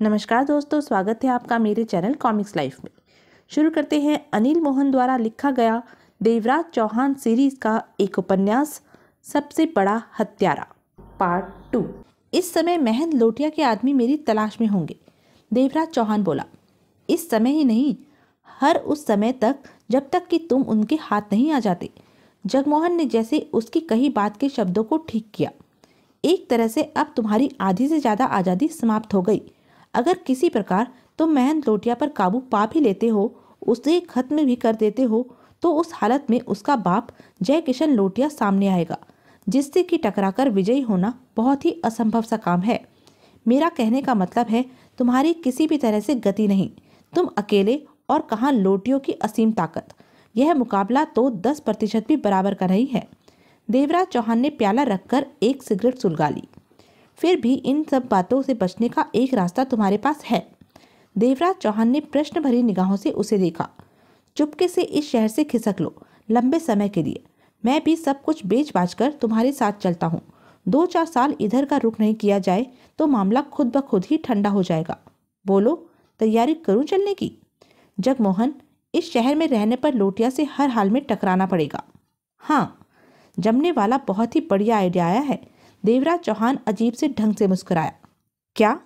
नमस्कार दोस्तों, स्वागत है आपका मेरे चैनल कॉमिक्स लाइफ में। शुरू करते हैं अनिल मोहन द्वारा लिखा गया देवराज चौहान सीरीज का एक उपन्यास सबसे बड़ा हत्यारा पार्ट 2। इस समय महंत लोटिया के आदमी मेरी तलाश में होंगे, देवराज चौहान बोला। इस समय ही नहीं, हर उस समय तक जब तक कि तुम उनके हाथ नहीं आ जाते। जगमोहन ने जैसे उसकी कही बात के शब्दों को ठीक किया। एक तरह से अब तुम्हारी आधी से ज़्यादा आज़ादी समाप्त हो गई। अगर किसी प्रकार तुम महंत लोटिया पर काबू पा भी लेते हो, उसे खत्म भी कर देते हो, तो उस हालत में उसका बाप जय किशन लोटिया सामने आएगा, जिससे कि टकराकर विजयी होना बहुत ही असंभव सा काम है। मेरा कहने का मतलब है, तुम्हारी किसी भी तरह से गति नहीं। तुम अकेले, और कहाँ लोटियों की असीम ताकत। यह मुकाबला तो 10% भी बराबर का नहीं है। देवराज चौहान ने प्याला रखकर एक सिगरेट सुलगा ली। फिर भी इन सब बातों से बचने का एक रास्ता तुम्हारे पास है। देवराज चौहान ने प्रश्न भरी निगाहों से उसे देखा। चुपके से इस शहर से खिसक लो, लंबे समय के लिए। मैं भी सब कुछ बेच बाच कर तुम्हारे साथ चलता हूँ। 2-4 साल इधर का रुख नहीं किया जाए तो मामला खुद ब खुद ही ठंडा हो जाएगा। बोलो, तैयारी करूँ चलने की? जगमोहन, इस शहर में रहने पर लोटिया से हर हाल में टकराना पड़ेगा। हाँ, जमने वाला बहुत ही बढ़िया आइडिया आया है। देवराज चौहान अजीब से ढंग से मुस्कुराया। क्या?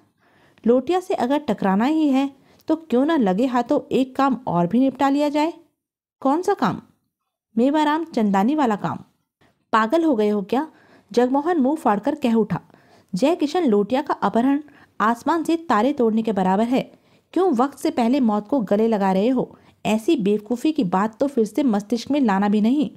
लोटिया से अगर टकराना ही है तो क्यों न लगे हाथों एक काम और भी निपटा लिया जाए। कौन सा काम? मेवाराम चंदानी वाला काम। पागल हो गए हो क्या? जगमोहन मुंह फाड़कर कह उठा। जय किशन लोटिया का अपहरण आसमान से तारे तोड़ने के बराबर है। क्यों वक्त से पहले मौत को गले लगा रहे हो? ऐसी बेवकूफ़ी की बात तो फिर से मस्तिष्क में लाना भी नहीं।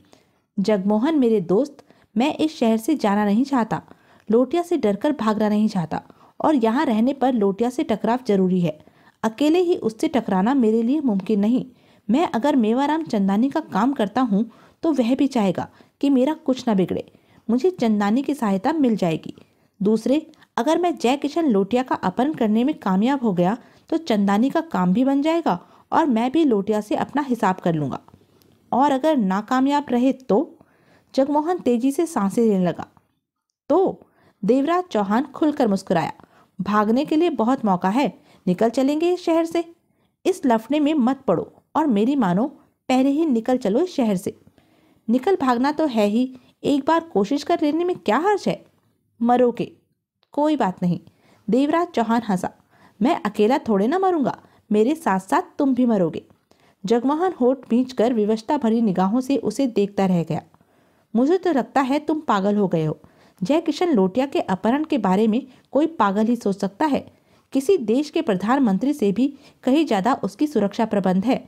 जगमोहन मेरे दोस्त, मैं इस शहर से जाना नहीं चाहता, लोटिया से डरकर भागना नहीं चाहता, और यहाँ रहने पर लोटिया से टकराव जरूरी है। अकेले ही उससे टकराना मेरे लिए मुमकिन नहीं। मैं अगर मेवाराम चंदानी का काम करता हूँ तो वह भी चाहेगा कि मेरा कुछ ना बिगड़े। मुझे चंदानी की सहायता मिल जाएगी। दूसरे, अगर मैं जय किशन लोटिया का अपहरण करने में कामयाब हो गया तो चंदानी का काम भी बन जाएगा और मैं भी लोटिया से अपना हिसाब कर लूँगा। और अगर नाकामयाब रहे तो? जगमोहन तेजी से सांसें लेने लगा। तो? देवराज चौहान खुलकर मुस्कुराया। भागने के लिए बहुत मौका है, निकल चलेंगे इस शहर से। इस लफड़े में मत पड़ो और मेरी मानो, पहले ही निकल चलो इस शहर से। निकल भागना तो है ही, एक बार कोशिश कर लेने में क्या हर्ज है? मरोगे? कोई बात नहीं। देवराज चौहान हंसा। मैं अकेला थोड़े ना मरूंगा, मेरे साथ साथ तुम भी मरोगे। जगमोहन होठ भींचकर विवशता भरी निगाहों से उसे देखता रह गया। मुझे तो लगता है तुम पागल हो गए हो। जय किशन लोटिया के अपहरण के बारे में कोई पागल ही सोच सकता है। किसी देश के प्रधानमंत्री से भी कहीं ज्यादा उसकी सुरक्षा प्रबंध है।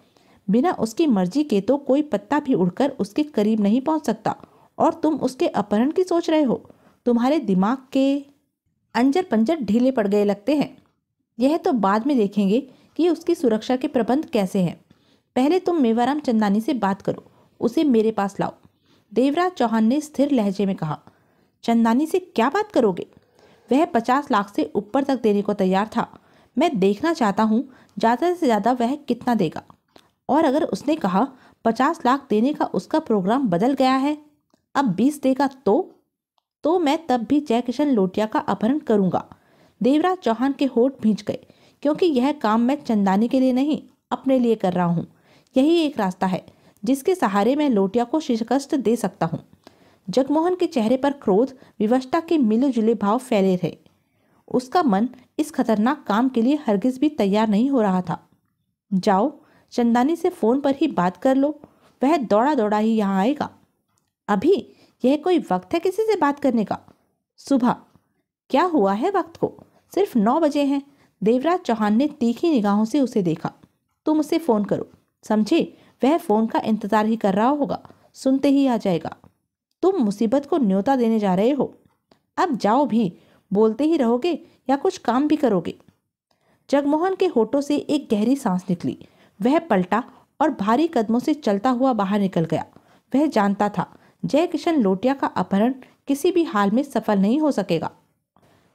बिना उसकी मर्जी के तो कोई पत्ता भी उड़कर उसके करीब नहीं पहुंच सकता, और तुम उसके अपहरण की सोच रहे हो। तुम्हारे दिमाग के अंजर पंजर ढीले पड़ गए लगते हैं। यह तो बाद में देखेंगे कि उसकी सुरक्षा के प्रबंध कैसे हैं। पहले तुम मेवाराम चंदानी से बात करो, उसे मेरे पास लाओ। देवराज चौहान ने स्थिर लहजे में कहा। चंदानी से क्या बात करोगे? वह 50 लाख से ऊपर तक देने को तैयार था। मैं देखना चाहता हूँ ज़्यादा से ज़्यादा वह कितना देगा। और अगर उसने कहा 50 लाख देने का उसका प्रोग्राम बदल गया है, अब 20 देगा तो मैं तब भी जय किशन लोटिया का अपहरण करूँगा। देवराज चौहान के होठ भींच गए, क्योंकि यह काम मैं चंदानी के लिए नहीं, अपने लिए कर रहा हूँ। यही एक रास्ता है जिसके सहारे मैं लोटिया को शिकस्त दे सकता हूँ। जगमोहन के चेहरे पर क्रोध, विवशता के मिले जुले भाव फैले थे। उसका मन इस खतरनाक काम के लिए हरगिज भी तैयार नहीं हो रहा था। जाओ, चंदानी से फोन पर ही बात कर लो, वह दौड़ा दौड़ा ही यहाँ आएगा। अभी यह कोई वक्त है किसी से बात करने का? सुबह क्या हुआ है वक्त को? सिर्फ 9 बजे हैं। देवराज चौहान ने तीखी निगाहों से उसे देखा। तुम उसे फोन करो, समझे? वह फोन का इंतजार ही कर रहा होगा, सुनते ही आ जाएगा। तुम मुसीबत को न्योता देने जा रहे हो। अब जाओ भी, बोलते ही रहोगे या कुछ काम भी करोगे? जगमोहन के होठों से एक गहरी सांस निकली। वह पलटा और भारी कदमों से चलता हुआ बाहर निकल गया। वह जानता था जय किशन लोटिया का अपहरण किसी भी हाल में सफल नहीं हो सकेगा।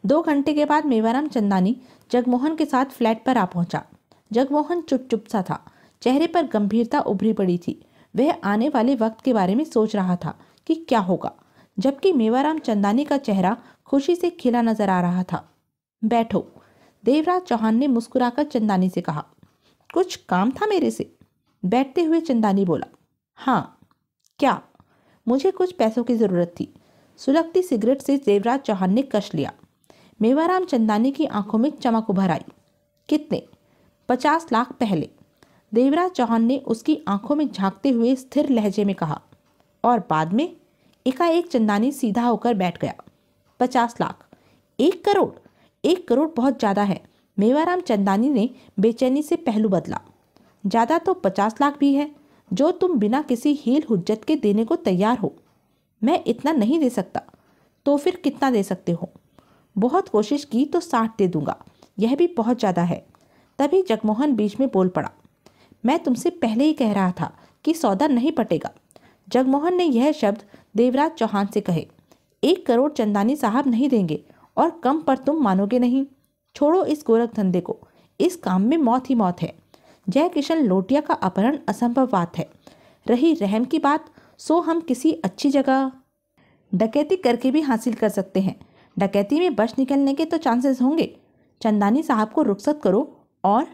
2 घंटे के बाद मेवाराम चंदानी जगमोहन के साथ फ्लैट पर आ पहुंचा। जगमोहन चुप सा था, चेहरे पर गंभीरता उभरी पड़ी थी। वह आने वाले वक्त के बारे में सोच रहा था कि क्या होगा, जबकि मेवाराम चंदानी का चेहरा खुशी से खिला नजर आ रहा था। बैठो। देवराज चौहान ने मुस्कुराकर चंदानी से कहा। कुछ काम था मेरे से? बैठते हुए चंदानी बोला। हाँ। क्या? मुझे कुछ पैसों की ज़रूरत थी। सुलगती सिगरेट से देवराज चौहान ने कश लिया। मेवाराम चंदानी की आंखों में चमक उभर आई। कितने? 50 लाख पहले। देवराज चौहान ने उसकी आंखों में झांकते हुए स्थिर लहजे में कहा। और बाद में? एकाएक चंदानी सीधा होकर बैठ गया। 50 लाख? 1 करोड़? 1 करोड़ बहुत ज़्यादा है। मेवाराम चंदानी ने बेचैनी से पहलू बदला। ज़्यादा तो 50 लाख भी है, जो तुम बिना किसी हील हुज्जत के देने को तैयार हो। मैं इतना नहीं दे सकता। तो फिर कितना दे सकते हो? बहुत कोशिश की तो 60 दे दूंगा। यह भी बहुत ज़्यादा है। तभी जगमोहन बीच में बोल पड़ा। मैं तुमसे पहले ही कह रहा था कि सौदा नहीं पटेगा। जगमोहन ने यह शब्द देवराज चौहान से कहे। 1 करोड़ चंदानी साहब नहीं देंगे, और कम पर तुम मानोगे नहीं। छोड़ो इस गोरख धंधे को। इस काम में मौत ही मौत है। जय किशन लोटिया का अपहरण असंभव बात है। रही रहम की बात, सो हम किसी अच्छी जगह डकैती करके भी हासिल कर सकते हैं। डकैती में बच निकलने के तो चांसेस होंगे। चंदानी साहब को रुखसत करो और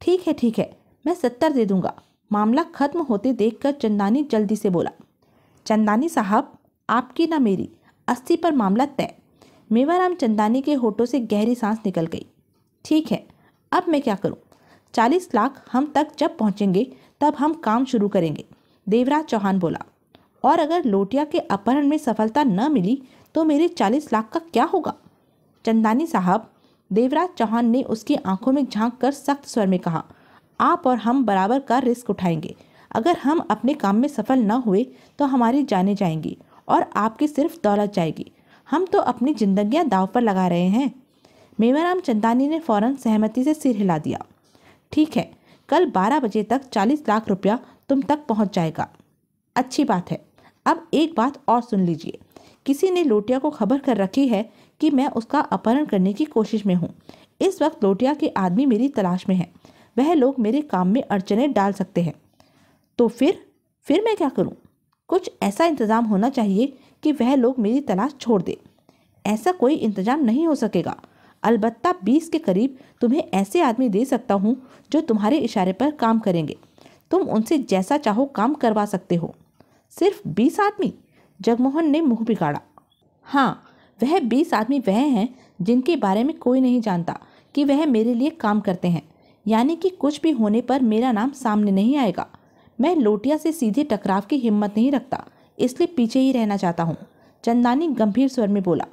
ठीक है, मैं 70 दे दूंगा। मामला खत्म होते देखकर चंदानी जल्दी से बोला। चंदानी साहब, आपकी ना मेरी, 80 पर मामला तय। मेवाराम चंदानी के होठों से गहरी सांस निकल गई। ठीक है, अब मैं क्या करूं? 40 लाख हम तक जब पहुंचेंगे तब हम काम शुरू करेंगे, देवराज चौहान बोला। और अगर लोटिया के अपहरण में सफलता न मिली तो मेरे 40 लाख का क्या होगा? चंदानी साहब, देवराज चौहान ने उसकी आंखों में झांक कर सख्त स्वर में कहा, आप और हम बराबर का रिस्क उठाएंगे। अगर हम अपने काम में सफल न हुए तो हमारी जानें जाएंगी और आपकी सिर्फ दौलत जाएगी। हम तो अपनी जिंदगियां दांव पर लगा रहे हैं। मेवाराम चंदानी ने फौरन सहमति से सिर हिला दिया। ठीक है, कल 12 बजे तक 40 लाख रुपया तुम तक पहुंच जाएगा। अच्छी बात है। अब एक बात और सुन लीजिए। किसी ने लोटिया को खबर कर रखी है कि मैं उसका अपहरण करने की कोशिश में हूँ। इस वक्त लोटिया के आदमी मेरी तलाश में हैं। वह लोग मेरे काम में अड़चने डाल सकते हैं। तो फिर मैं क्या करूँ? कुछ ऐसा इंतज़ाम होना चाहिए कि वह लोग मेरी तलाश छोड़ दे। ऐसा कोई इंतजाम नहीं हो सकेगा। अलबत्ता 20 के करीब तुम्हें ऐसे आदमी दे सकता हूँ जो तुम्हारे इशारे पर काम करेंगे। तुम उनसे जैसा चाहो काम करवा सकते हो। सिर्फ 20 आदमी? जगमोहन ने मुंह बिगाड़ा। हाँ, वह 20 आदमी वह हैं जिनके बारे में कोई नहीं जानता कि वह मेरे लिए काम करते हैं। यानी कि कुछ भी होने पर मेरा नाम सामने नहीं आएगा। मैं लोटिया से सीधे टकराव की हिम्मत नहीं रखता, इसलिए पीछे ही रहना चाहता हूँ। चंदानी गंभीर स्वर में बोला।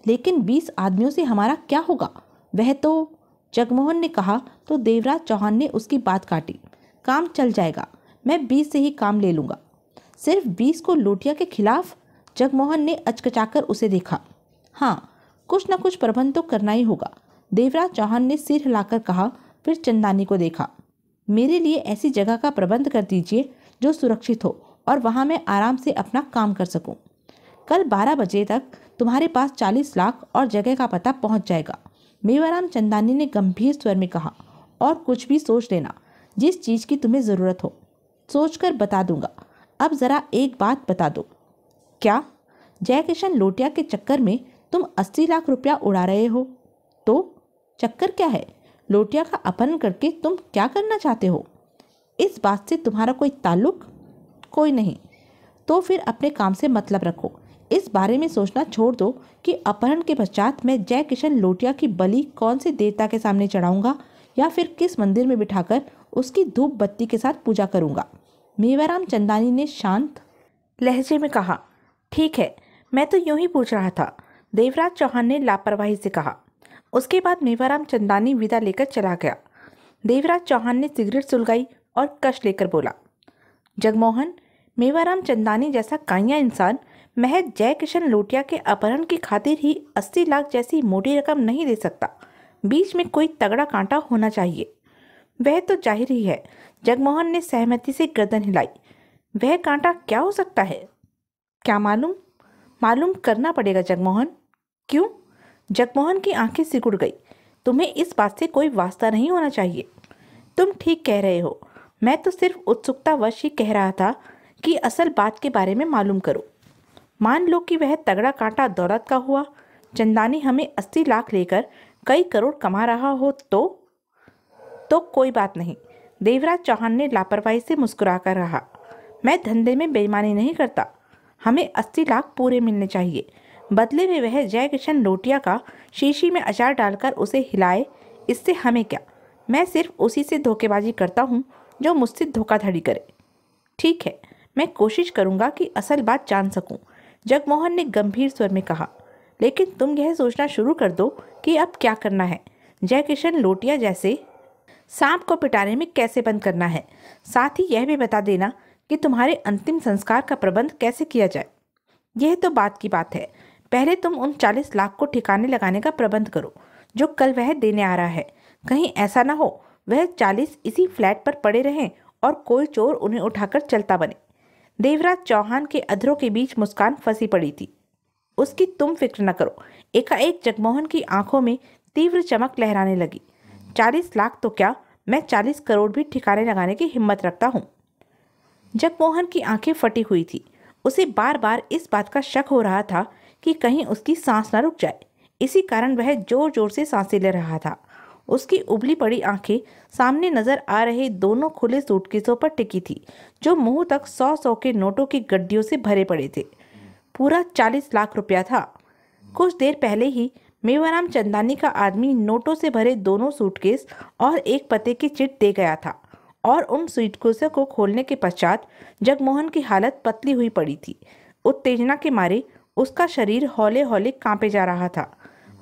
लेकिन 20 आदमियों से हमारा क्या होगा? वह तो, जगमोहन ने कहा तो देवराज चौहान ने उसकी बात काटी। काम चल जाएगा, मैं 20 से ही काम ले लूँगा। सिर्फ 20 को लोटिया के खिलाफ? जगमोहन ने अचकचाकर उसे देखा। हाँ, कुछ न कुछ प्रबंध तो करना ही होगा, देवराज चौहान ने सिर हिलाकर कहा। फिर चंदानी को देखा। मेरे लिए ऐसी जगह का प्रबंध कर दीजिए जो सुरक्षित हो और वहाँ मैं आराम से अपना काम कर सकूं। कल 12 बजे तक तुम्हारे पास 40 लाख और जगह का पता पहुँच जाएगा, मेवाराम चंदानी ने गंभीर स्वर में कहा। और कुछ भी सोच लेना, जिस चीज़ की तुम्हें ज़रूरत हो। सोचकर बता दूंगा। अब ज़रा एक बात बता दो। क्या? जयकिशन लोटिया के चक्कर में तुम 80 लाख रुपया उड़ा रहे हो? तो चक्कर क्या है? लोटिया का अपहरण करके तुम क्या करना चाहते हो? इस बात से तुम्हारा कोई ताल्लुक? कोई नहीं। तो फिर अपने काम से मतलब रखो। इस बारे में सोचना छोड़ दो कि अपहरण के पश्चात मैं जयकिशन लोटिया की बलि कौन से देवता के सामने चढ़ाऊंगा या फिर किस मंदिर में बिठाकर उसकी धूप बत्ती के साथ पूजा करूंगा। मेवाराम चंदानी ने शांत लहजे में कहा। ठीक है, मैं तो यूं ही पूछ रहा था, देवराज चौहान ने लापरवाही से कहा। उसके बाद मेवाराम चंदानी विदा लेकर चला गया। देवराज चौहान ने सिगरेट सुलगाई और कश लेकर बोला। जगमोहन, मेवाराम चंदानी जैसा काइया इंसान महज जयकिशन लोटिया के अपहरण की खातिर ही 80 लाख जैसी मोटी रकम नहीं दे सकता। बीच में कोई तगड़ा कांटा होना चाहिए। वह तो जाहिर ही है। जगमोहन ने सहमति से गर्दन हिलाई। वह कांटा क्या हो सकता है? क्या मालूम? मालूम करना पड़ेगा जगमोहन। क्यों? जगमोहन की आंखें सिकुड़ गई। तुम्हें इस बात से कोई वास्ता नहीं होना चाहिए। तुम ठीक कह रहे हो। मैं तो सिर्फ उत्सुकतावश ही कह रहा था कि असल बात के बारे में मालूम करो। मान लो कि वह तगड़ा कांटा दौलत का हुआ। चंदानी हमें 80 लाख लेकर कई करोड़ कमा रहा हो तो कोई बात नहीं। देवराज चौहान ने लापरवाही से मुस्कुराकर कहा, मैं धंधे में बेईमानी नहीं करता। हमें 80 लाख पूरे मिलने चाहिए। बदले में वह जयकिशन लोटिया का शीशी में अचार डालकर उसे हिलाए, इससे हमें क्या। मैं सिर्फ उसी से धोखेबाजी करता हूँ जो मुझसे धोखाधड़ी करे। ठीक है, मैं कोशिश करूँगा कि असल बात जान सकूँ, जगमोहन ने गंभीर स्वर में कहा। लेकिन तुम यह सोचना शुरू कर दो कि अब क्या करना है। जयकिशन लोटिया जैसे सांप को पिटाने में कैसे बंद करना है। साथ ही यह भी बता देना कि तुम्हारे अंतिम संस्कार का प्रबंध कैसे किया जाए। यह तो बात की बात है। पहले तुम उन 40 लाख को ठिकाने लगाने का प्रबंध करो जो कल वह देने आ रहा है। कहीं ऐसा ना हो वह 40 इसी फ्लैट पर पड़े रहें और कोई चोर उन्हें उठाकर चलता बने। देवराज चौहान के अधरों के बीच मुस्कान फंसी पड़ी थी। उसकी तुम फिक्र न करो। एकाएक जगमोहन की आंखों में तीव्र चमक लहराने लगी। 40 लाख तो क्या, मैं 40 करोड़ भी ठिकाने लगाने की हिम्मत रखता हूँ। जगमोहन की आंखें फटी हुई थी। उसे बार बार इस बात का शक हो रहा था कि कहीं उसकी सांस न रुक जाए। इसी कारण वह जोर जोर से सांसें ले रहा था। उसकी उबली पड़ी आंखें सामने नजर आ रहे दोनों खुले सूटकेसों पर टिकी थी जो मुंह तक 100-100 के नोटों की गड्डियों से भरे पड़े थे। पूरा 40 लाख रुपया था। कुछ देर पहले ही मेवाराम चंदानी का आदमी नोटों से भरे दोनों सूटकेस और एक पते की चिट दे गया था और उन सूटकेसों को खोलने के पश्चात जगमोहन की हालत पतली हुई पड़ी थी। उत्तेजना के मारे उसका शरीर हौले हौले कांपे जा रहा था।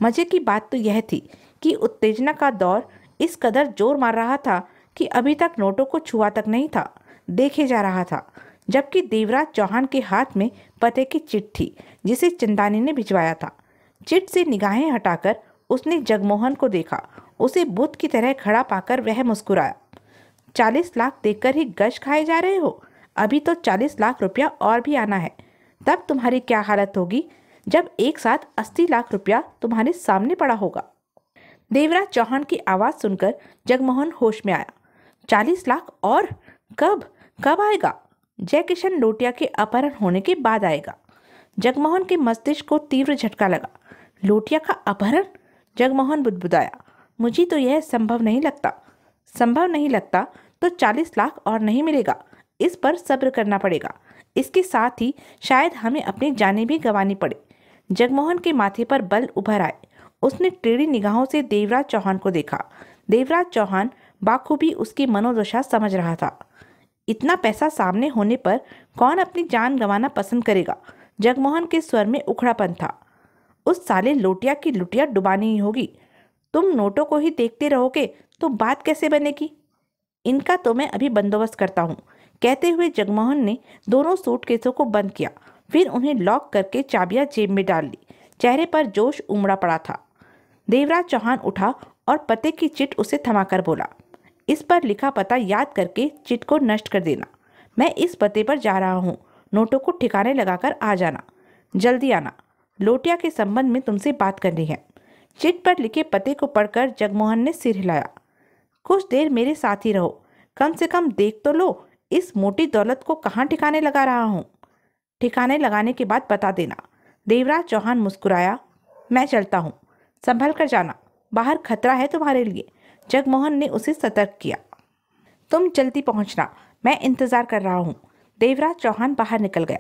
मजे की बात तो यह थी कि उत्तेजना का दौर इस कदर जोर मार रहा था कि अभी तक नोटों को छुआ तक नहीं था, देखे जा रहा था। जबकि देवराज चौहान के हाथ में पते की चिट थी जिसे चंदानी ने भिजवाया था। चिट से निगाहें हटाकर उसने जगमोहन को देखा। उसे बुत की तरह खड़ा पाकर वह मुस्कुराया। 40 लाख देकर ही गश खाए जा रहे हो? अभी तो 40 लाख रुपया और भी आना है। तब तुम्हारी क्या हालत होगी जब एक साथ 80 लाख रुपया तुम्हारे सामने पड़ा होगा। देवराज चौहान की आवाज़ सुनकर जगमोहन होश में आया। 40 लाख और? कब कब आएगा? जयकिशन लोटिया के अपहरण होने के बाद आएगा। जगमोहन के मस्तिष्क को तीव्र झटका लगा। लोटिया का अपहरण? जगमोहन बुदबुदाया। मुझे तो यह संभव नहीं लगता। संभव नहीं लगता तो 40 लाख और नहीं मिलेगा। इस पर सब्र करना पड़ेगा। इसके साथ ही शायद हमें अपनी जानें भी गंवानी पड़े। जगमोहन के माथे पर बल उभर आए। उसने टेढ़ी निगाहों से देवराज चौहान को देखा। देवराज चौहान बाखूबी उसकी मनोदशा समझ रहा था। इतना पैसा सामने होने पर कौन अपनी जान गंवाना पसंद करेगा? जगमोहन के स्वर में उखड़ापन था। उस साले लोटिया की लुटिया डुबानी ही होगी। तुम नोटों को ही देखते रहोगे तो बात कैसे बनेगी? इनका तो मैं अभी बंदोबस्त करता हूँ। कहते हुए जगमोहन ने दोनों सूटकेसों को बंद किया, फिर उन्हें लॉक करके चाबियां जेब में डाल ली। चेहरे पर जोश उमड़ा पड़ा था। देवराज चौहान उठा और पते की चिट उसे थमाकर बोला, इस पर लिखा पता याद करके चिट को नष्ट कर देना। मैं इस पते पर जा रहा हूँ। नोटों को ठिकाने लगाकर आ जाना। जल्दी आना। लोटिया के संबंध में तुमसे बात करनी है। चिट पर लिखे पते को पढ़कर जगमोहन ने सिर हिलाया। कुछ देर मेरे साथ ही रहो। कम से कम देख तो लो इस मोटी दौलत को कहाँ ठिकाने लगा रहा हूँ। ठिकाने लगाने के बाद बता देना। देवराज चौहान मुस्कुराया। मैं चलता हूँ, संभल कर जाना। बाहर खतरा है तुम्हारे लिए। जगमोहन ने उसे सतर्क किया। तुम जल्दी पहुँचना, मैं इंतजार कर रहा हूँ। देवराज चौहान बाहर निकल गया।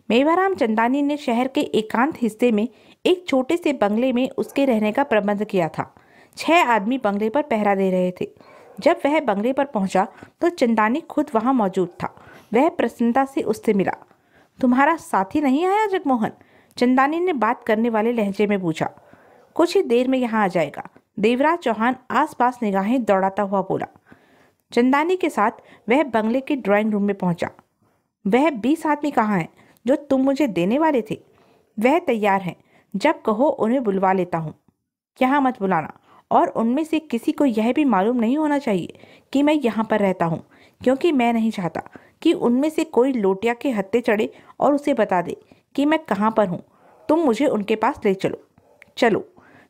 मेवाराम चंदानी ने शहर के एकांत हिस्से में एक छोटे से बंगले में उसके रहने का प्रबंध किया था। 6 आदमी बंगले पर पहरा दे रहे थे। जब वह बंगले पर पहुंचा तो चंदानी खुद वहां मौजूद था। वह प्रसन्नता से उससे मिला। तुम्हारा साथी नहीं आया जगमोहन? चंदानी ने बात करने वाले लहजे में पूछा। कुछ ही देर में यहाँ आ जाएगा। देवराज चौहान आसपास निगाहें दौड़ाता हुआ बोला। चंदानी के साथ वह बंगले के ड्राइंग रूम में पहुंचा। वह 20 आदमी कहाँ हैं जो तुम मुझे देने वाले थे? वह तैयार हैं। जब कहो उन्हें बुलवा लेता हूँ। यहाँ मत बुलाना, और उनमें से किसी को यह भी मालूम नहीं होना चाहिए कि मैं यहाँ पर रहता हूँ, क्योंकि मैं नहीं चाहता कि उनमें से कोई लोटिया के हत्थे चढ़े और उसे बता दे कि मैं कहाँ पर हूँ। तुम मुझे उनके पास ले चलो। चलो,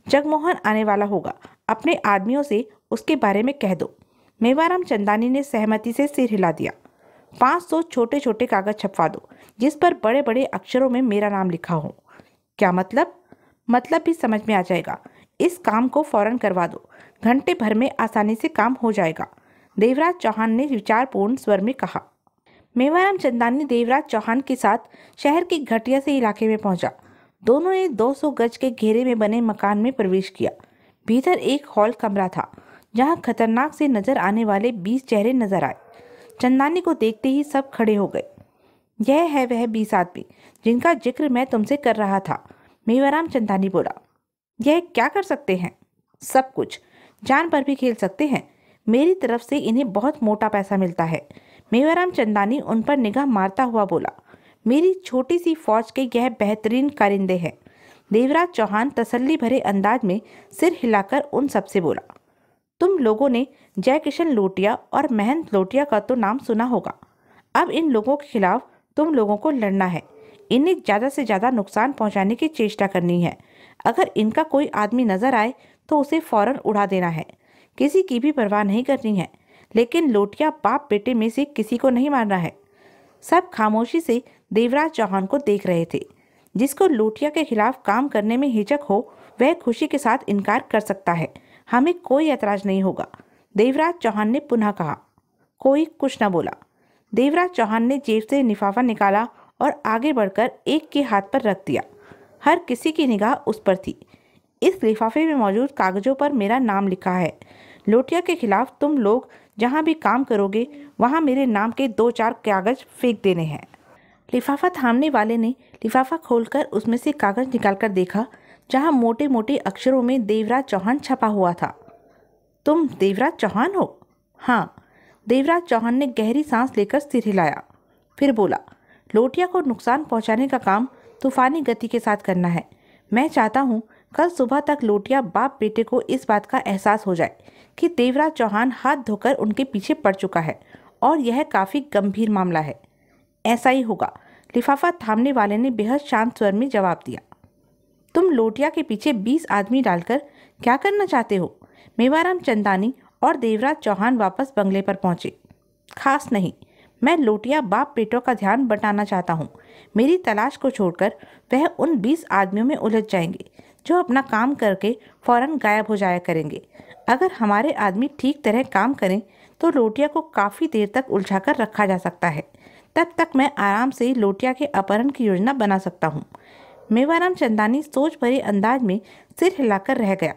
जगमोहन आने वाला होगा। अपने आदमियों से उसके बारे में कह दो। मेवाराम चंदानी ने सहमति से सिर हिला दिया। 500 छोटे छोटे कागज छपवा दो जिस पर बड़े बड़े अक्षरों में मेरा नाम लिखा हो। क्या मतलब? मतलब भी समझ में आ जाएगा। इस काम को फौरन करवा दो, घंटे भर में आसानी से काम हो जाएगा, देवराज चौहान ने विचारपूर्ण स्वर में कहा। मेवाराम चंदानी देवराज चौहान के साथ शहर के घटिया से इलाके में पहुंचा। दोनों ने 200 गज के घेरे में बने मकान में प्रवेश किया। भीतर एक हॉल कमरा था जहां खतरनाक से नजर आने वाले 20 चेहरे नजर आए। चंदानी को देखते ही सब खड़े हो गए। यह है वह 20 आदमी जिनका जिक्र मैं तुमसे कर रहा था, मेवाराम चंदानी बोला। यह क्या कर सकते हैं? सब कुछ, जान पर भी खेल सकते हैं। मेरी तरफ से इन्हें बहुत मोटा पैसा मिलता है। मेवाराम चंदानी उन पर निगाह मारता हुआ बोला। मेरी छोटी सी फौज के यह बेहतरीन कारिंदे हैं। देवराज चौहान तसल्ली भरे अंदाज में सिर हिलाकर उन सबसे बोला। तुम लोगों ने जयकिशन लोटिया और महंत लोटिया का तो नाम सुना होगा। अब इन लोगों के खिलाफ तुम लोगों को लड़ना है। इन्हें ज़्यादा से ज़्यादा नुकसान पहुंचाने की चेष्टा करनी है। अगर इनका कोई आदमी नजर आए तो उसे फौरन उड़ा देना है। किसी की भी परवाह नहीं करनी है, लेकिन लोटिया बाप बेटे में से किसी को नहीं मारना है। सब खामोशी से देवराज चौहान को देख रहे थे। जिसको लोटिया के खिलाफ काम करने में हिचक हो वह खुशी के साथ इनकार कर सकता है। हमें कोई ऐतराज नहीं होगा, देवराज चौहान ने पुनः कहा। कोई कुछ न बोला। देवराज चौहान ने जेब से लिफाफा निकाला और आगे बढ़कर एक के हाथ पर रख दिया। हर किसी की निगाह उस पर थी। इस लिफाफे में मौजूद कागजों पर मेरा नाम लिखा है। लोटिया के खिलाफ तुम लोग जहां भी काम करोगे वहां मेरे नाम के 2-4 कागज फेंक देने हैं। लिफाफा थामने वाले ने लिफाफा खोलकर उसमें से कागज निकालकर देखा, जहां मोटे मोटे अक्षरों में देवराज चौहान छपा हुआ था। तुम देवराज चौहान हो? हाँ। देवराज चौहान ने गहरी सांस लेकर सिर हिलाया, फिर बोला। लोटिया को नुकसान पहुंचाने का काम तूफानी गति के साथ करना है। मैं चाहता हूं कल सुबह तक लोटिया बाप बेटे को इस बात का एहसास हो जाए कि देवराज चौहान हाथ धोकर उनके पीछे पड़ चुका है और यह काफ़ी गंभीर मामला है। ऐसा ही होगा, लिफाफा थामने वाले ने बेहद शांत स्वर में जवाब दिया। तुम लोटिया के पीछे 20 आदमी डालकर क्या करना चाहते हो? मेवाराम चंदानी और देवराज चौहान वापस बंगले पर पहुंचे। खास नहीं, मैं लोटिया बाप बेटों का ध्यान बटाना चाहता हूँ। मेरी तलाश को छोड़कर वह उन 20 आदमियों में उलझ जाएंगे जो अपना काम करके फौरन गायब हो जाया करेंगे। अगर हमारे आदमी ठीक तरह काम करें तो लोटिया को काफ़ी देर तक उलझाकर रखा जा सकता है। तब तक मैं आराम से लोटिया के अपहरण की योजना बना सकता हूँ। मेवाराम चंदानी सोच भरे अंदाज में सिर हिलाकर रह गया।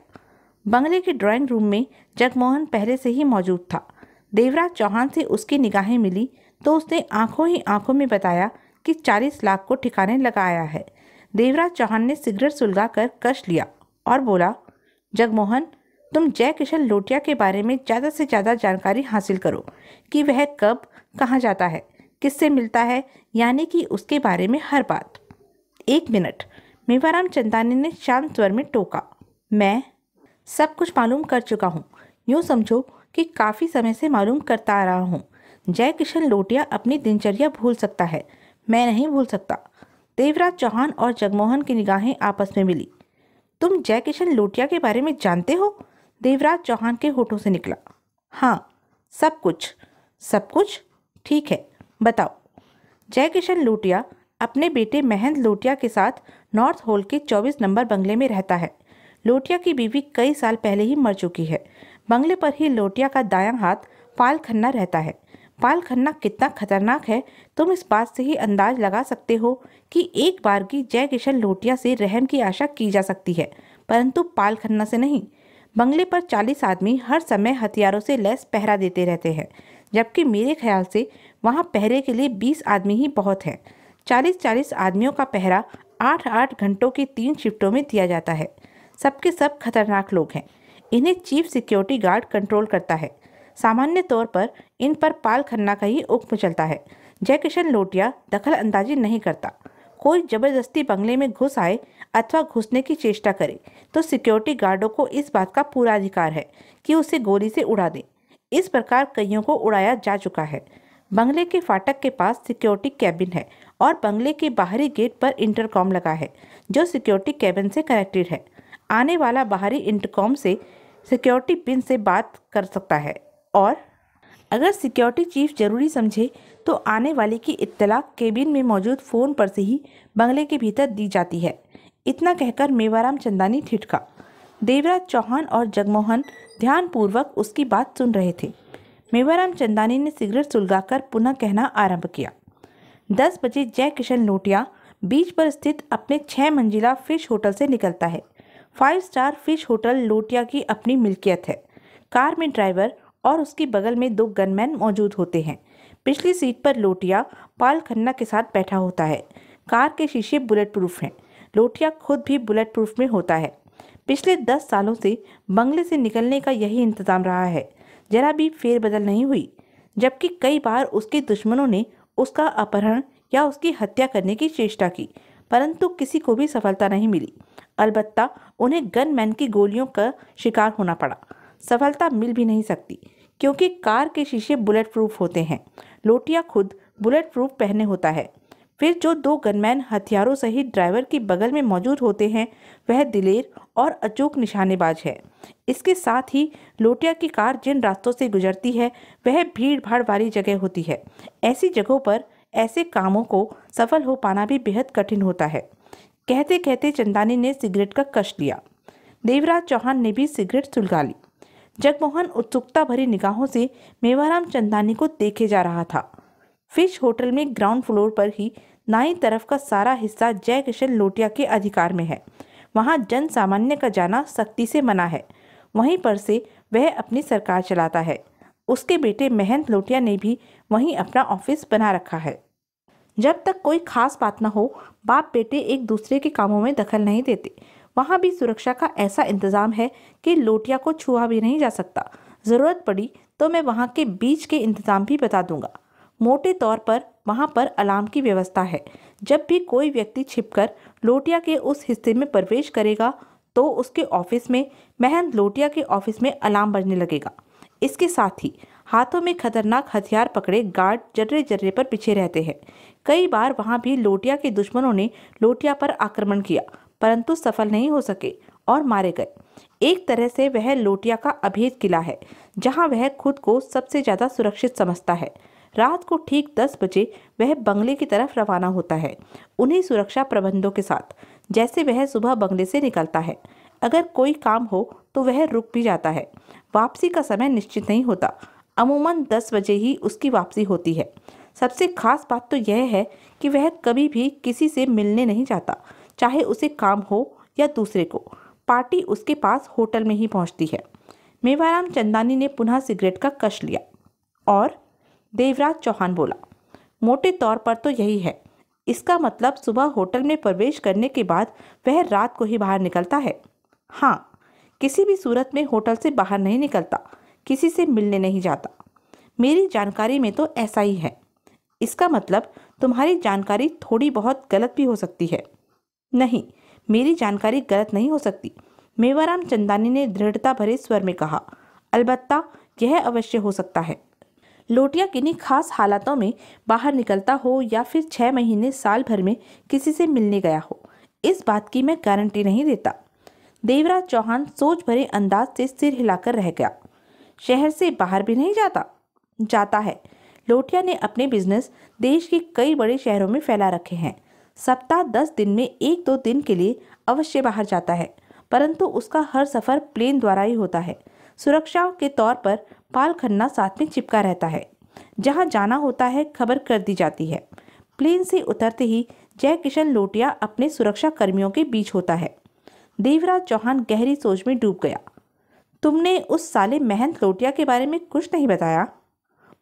बंगले के ड्राइंग रूम में जगमोहन पहले से ही मौजूद था। देवराज चौहान से उसकी निगाहें मिली तो उसने आंखों ही आंखों में बताया कि 40 लाख को ठिकाने लगाया है। देवराज चौहान ने सिगरेट सुलगाकर कश लिया और बोला, जगमोहन, तुम जयकिशन लोटिया के बारे में ज़्यादा से ज़्यादा जानकारी हासिल करो कि वह कब कहाँ जाता है, किससे मिलता है, यानी कि उसके बारे में हर बात। 1 मिनट, मेवाराम चंदानी ने शांत स्वर में टोका। मैं सब कुछ मालूम कर चुका हूँ। यूँ समझो कि काफ़ी समय से मालूम करता आ रहा हूँ। जयकिशन लोटिया अपनी दिनचर्या भूल सकता है, मैं नहीं भूल सकता। देवराज चौहान और जगमोहन की निगाहें आपस में मिली। तुम जयकिशन लोटिया के बारे में जानते हो? देवराज चौहान के होठों से निकला। हाँ, सब कुछ। सब कुछ? ठीक है, बताओ। जयकिशन लोटिया अपने बेटे महंत लोटिया के साथ नॉर्थ हॉल के 24 नंबर बंगले में रहता है। लोटिया की बीवी कई साल पहले ही मर चुकी है। बंगले पर ही लोटिया का दायां हाथ पाल खन्ना रहता है। पाल खन्ना कितना खतरनाक है तुम इस बात से ही अंदाज लगा सकते हो कि एक बार की जयकिशन लोटिया से रहम की आशा की जा सकती है, परंतु पाल खन्ना से नहीं। बंगले पर 40 आदमी हर समय हथियारों से लैस पहरा देते रहते हैं, जबकि मेरे ख्याल से वहाँ पहरे के लिए 20 आदमी ही बहुत हैं। 40-40 आदमियों का पहरा 8-8 घंटों की 3 शिफ्टों में दिया जाता है। सबके सब खतरनाक लोग हैं। इन्हें चीफ सिक्योरिटी गार्ड कंट्रोल करता है। सामान्य तौर पर इन पर पाल खन्ना का ही हुक्म चलता है। जयकिशन लोटिया दखल अंदाजी नहीं करता। कोई जबरदस्ती बंगले में घुस आए अथवा घुसने की चेष्टा करे तो सिक्योरिटी गार्डों को इस बात का पूरा अधिकार है कि उसे गोली से उड़ा दें। इस प्रकार कईयों को उड़ाया जा चुका है। बंगले के फाटक के पास सिक्योरिटी कैबिन है और बंगले के बाहरी गेट पर इंटरकॉम लगा है जो सिक्योरिटी कैबिन से कनेक्टेड है। आने वाला बाहरी इंटरकॉम से सिक्योरिटी पिन से बात कर सकता है और अगर सिक्योरिटी चीफ जरूरी समझे तो आने वाले की इत्तला केबिन में मौजूद फ़ोन पर से ही बंगले के भीतर दी जाती है। इतना कहकर मेवाराम चंदानी ठिठका। देवराज चौहान और जगमोहन ध्यानपूर्वक उसकी बात सुन रहे थे। मेवाराम चंदानी ने सिगरेट सुलगाकर पुनः कहना आरंभ किया। 10 बजे जय किशन लोटिया बीच पर स्थित अपने 6 मंजिला फिश होटल से निकलता है। 5 स्टार फिश होटल लोटिया की अपनी मिल्कियत है। कार में ड्राइवर और उसके बगल में 2 गनमैन मौजूद होते हैं। पिछली सीट पर लोटिया पाल खन्ना के साथ बैठा होता है। कार के शीशे बुलेट प्रूफ हैं। लोटिया खुद भी बुलेट प्रूफ में होता है। पिछले 10 सालों से बंगले से निकलने का यही इंतजाम रहा है, जरा भी फेरबदल नहीं हुई। जबकि कई बार उसके दुश्मनों ने उसका अपहरण या उसकी हत्या करने की चेष्टा की, परंतु किसी को भी सफलता नहीं मिली। अलबत्ता उन्हें गनमैन की गोलियों का शिकार होना पड़ा। सफलता मिल भी नहीं सकती क्योंकि कार के शीशे बुलेट प्रूफ होते हैं। लोटिया खुद बुलेट प्रूफ पहने होता है। फिर जो 2 गनमैन हथियारों सहित ड्राइवर के बगल में मौजूद होते हैं, वह दिलेर और अचूक निशानेबाज है। इसके साथ ही लोटिया की कार जिन रास्तों से गुजरती है वह भीड़ भाड़ वाली जगह होती है। ऐसी जगहों पर ऐसे कामों को सफल हो पाना भी बेहद कठिन होता है। कहते कहते चंदानी ने सिगरेट का कश लिया। देवराज चौहान ने भी सिगरेट सुलगा ली। जगमोहन उत्सुकता भरी निगाहों से मेवाराम चंदानी को देखे जा रहा था। फिश होटल में ग्राउंड फ्लोर पर ही दाईं तरफ का सारा हिस्सा जय किशन लोटिया के अधिकार में है। वहां जन सामान्य का जाना सख्ती से मना है। वहीं पर से वह अपनी सरकार चलाता है। उसके बेटे महंत लोटिया ने भी वहीं अपना ऑफिस बना रखा है। जब तक कोई खास बात न हो, बाप बेटे एक दूसरे के कामों में दखल नहीं देते। वहाँ भी सुरक्षा का ऐसा इंतजाम है कि लोटिया को छुआ भी नहीं जा सकता। ज़रूरत पड़ी तो मैं वहाँ के बीच के इंतजाम भी बता दूंगा। मोटे तौर पर वहाँ पर अलार्म की व्यवस्था है। जब भी कोई व्यक्ति छिपकर लोटिया के उस हिस्से में प्रवेश करेगा तो उसके ऑफिस में, महंत लोटिया के ऑफिस में अलार्म बजने लगेगा। इसके साथ ही हाथों में खतरनाक हथियार पकड़े गार्ड जर्रे जर्रे पर पीछे रहते हैं। कई बार वहाँ भी लोटिया के दुश्मनों ने लोटिया पर आक्रमण किया, परंतु सफल नहीं हो सके और मारे गए। एक तरह से वह लोटिया का अभेद किला है, जहाँ वह खुद को सबसे ज्यादा सुरक्षित समझता है। रात को ठीक 10 बजे वह बंगले की तरफ रवाना होता है, उन्हीं सुरक्षा प्रबंधों के साथ जैसे वह सुबह बंगले से निकलता है। अगर कोई काम हो तो वह रुक भी जाता है। वापसी का समय निश्चित नहीं होता। अमूमन 10 बजे ही उसकी वापसी होती है। सबसे खास बात तो यह है कि वह कभी भी किसी से मिलने नहीं जाता, चाहे उसे काम हो या दूसरे को। पार्टी उसके पास होटल में ही पहुंचती है। मेवाराम चंदानी ने पुनः सिगरेट का कश लिया और देवराज चौहान बोला, मोटे तौर पर तो यही है। इसका मतलब सुबह होटल में प्रवेश करने के बाद वह रात को ही बाहर निकलता है। हाँ, किसी भी सूरत में होटल से बाहर नहीं निकलता, किसी से मिलने नहीं जाता। मेरी जानकारी में तो ऐसा ही है। इसका मतलब तुम्हारी जानकारी थोड़ी बहुत गलत भी हो सकती है। नहीं, मेरी जानकारी गलत नहीं हो सकती, मेवाराम चंदानी ने दृढ़ता भरे स्वर में कहा। अलबत्ता यह अवश्य हो सकता है। लोटिया किन्हीं खास हालातों में बाहर निकलता हो या फिर 6 महीने साल भर में किसी से मिलने गया हो, इस बात की मैं गारंटी नहीं देता। देवराज चौहान सोच भरे अंदाज से सिर हिलाकर रह गया। शहर से बाहर भी नहीं जाता? जाता है। लोटिया ने अपने बिजनेस देश के कई बड़े शहरों में फैला रखे हैं। सप्ताह 10 दिन में 1-2 दिन के लिए अवश्य बाहर जाता है, परंतु उसका हर सफर प्लेन द्वारा ही होता है। सुरक्षा के तौर पर पाल खन्ना साथ में चिपका रहता है। जहां जाना होता है खबर कर दी जाती है। प्लेन से उतरते ही जय किशन लोटिया अपने सुरक्षा कर्मियों के बीच होता है। देवराज चौहान गहरी सोच में डूब गया। तुमने उस साले महंत लोटिया के बारे में कुछ नहीं बताया?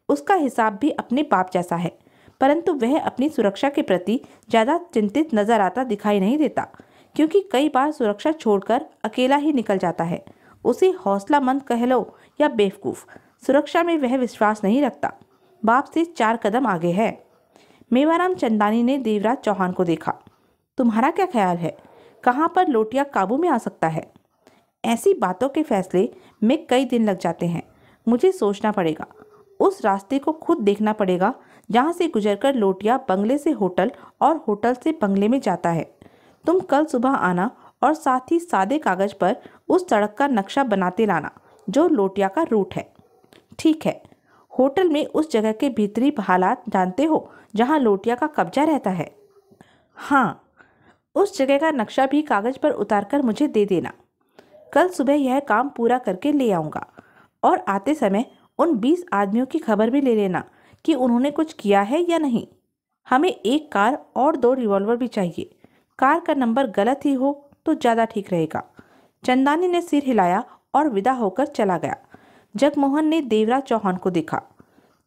उसका हिसाब भी अपने बाप जैसा है, परंतु वह अपनी सुरक्षा के प्रति ज्यादा चिंतित नजर आता दिखाई नहीं देता, क्योंकि कई बार सुरक्षा छोड़कर अकेला ही निकल जाता है। उसे हौसलामंद कह लो या बेवकूफ, सुरक्षा में वह विश्वास नहीं रखता। बाप से 4 कदम आगे है। मेवाराम चंदानी ने देवराज चौहान को देखा। तुम्हारा क्या ख्याल है, कहाँ पर लोटिया काबू में आ सकता है? ऐसी बातों के फैसले में कई दिन लग जाते हैं। मुझे सोचना पड़ेगा। उस रास्ते को खुद देखना पड़ेगा जहाँ से गुजरकर लोटिया बंगले से होटल और होटल से बंगले में जाता है। तुम कल सुबह आना और साथ ही सादे कागज पर उस सड़क का नक्शा बनाते लाना जो लोटिया का रूट है। ठीक है। होटल में उस जगह के भीतरी हालात जानते हो जहाँ लोटिया का कब्जा रहता है? हाँ, उस जगह का नक्शा भी कागज पर उतारकर मुझे दे देना। कल सुबह यह काम पूरा करके ले आऊँगा और आते समय उन 20 आदमियों की खबर भी ले लेना कि उन्होंने कुछ किया है या नहीं। हमें एक कार और 2 रिवॉल्वर भी चाहिए। कार का नंबर गलत ही हो तो ज़्यादा ठीक रहेगा। चंदानी ने सिर हिलाया और विदा होकर चला गया। जगमोहन ने देवराज चौहान को देखा।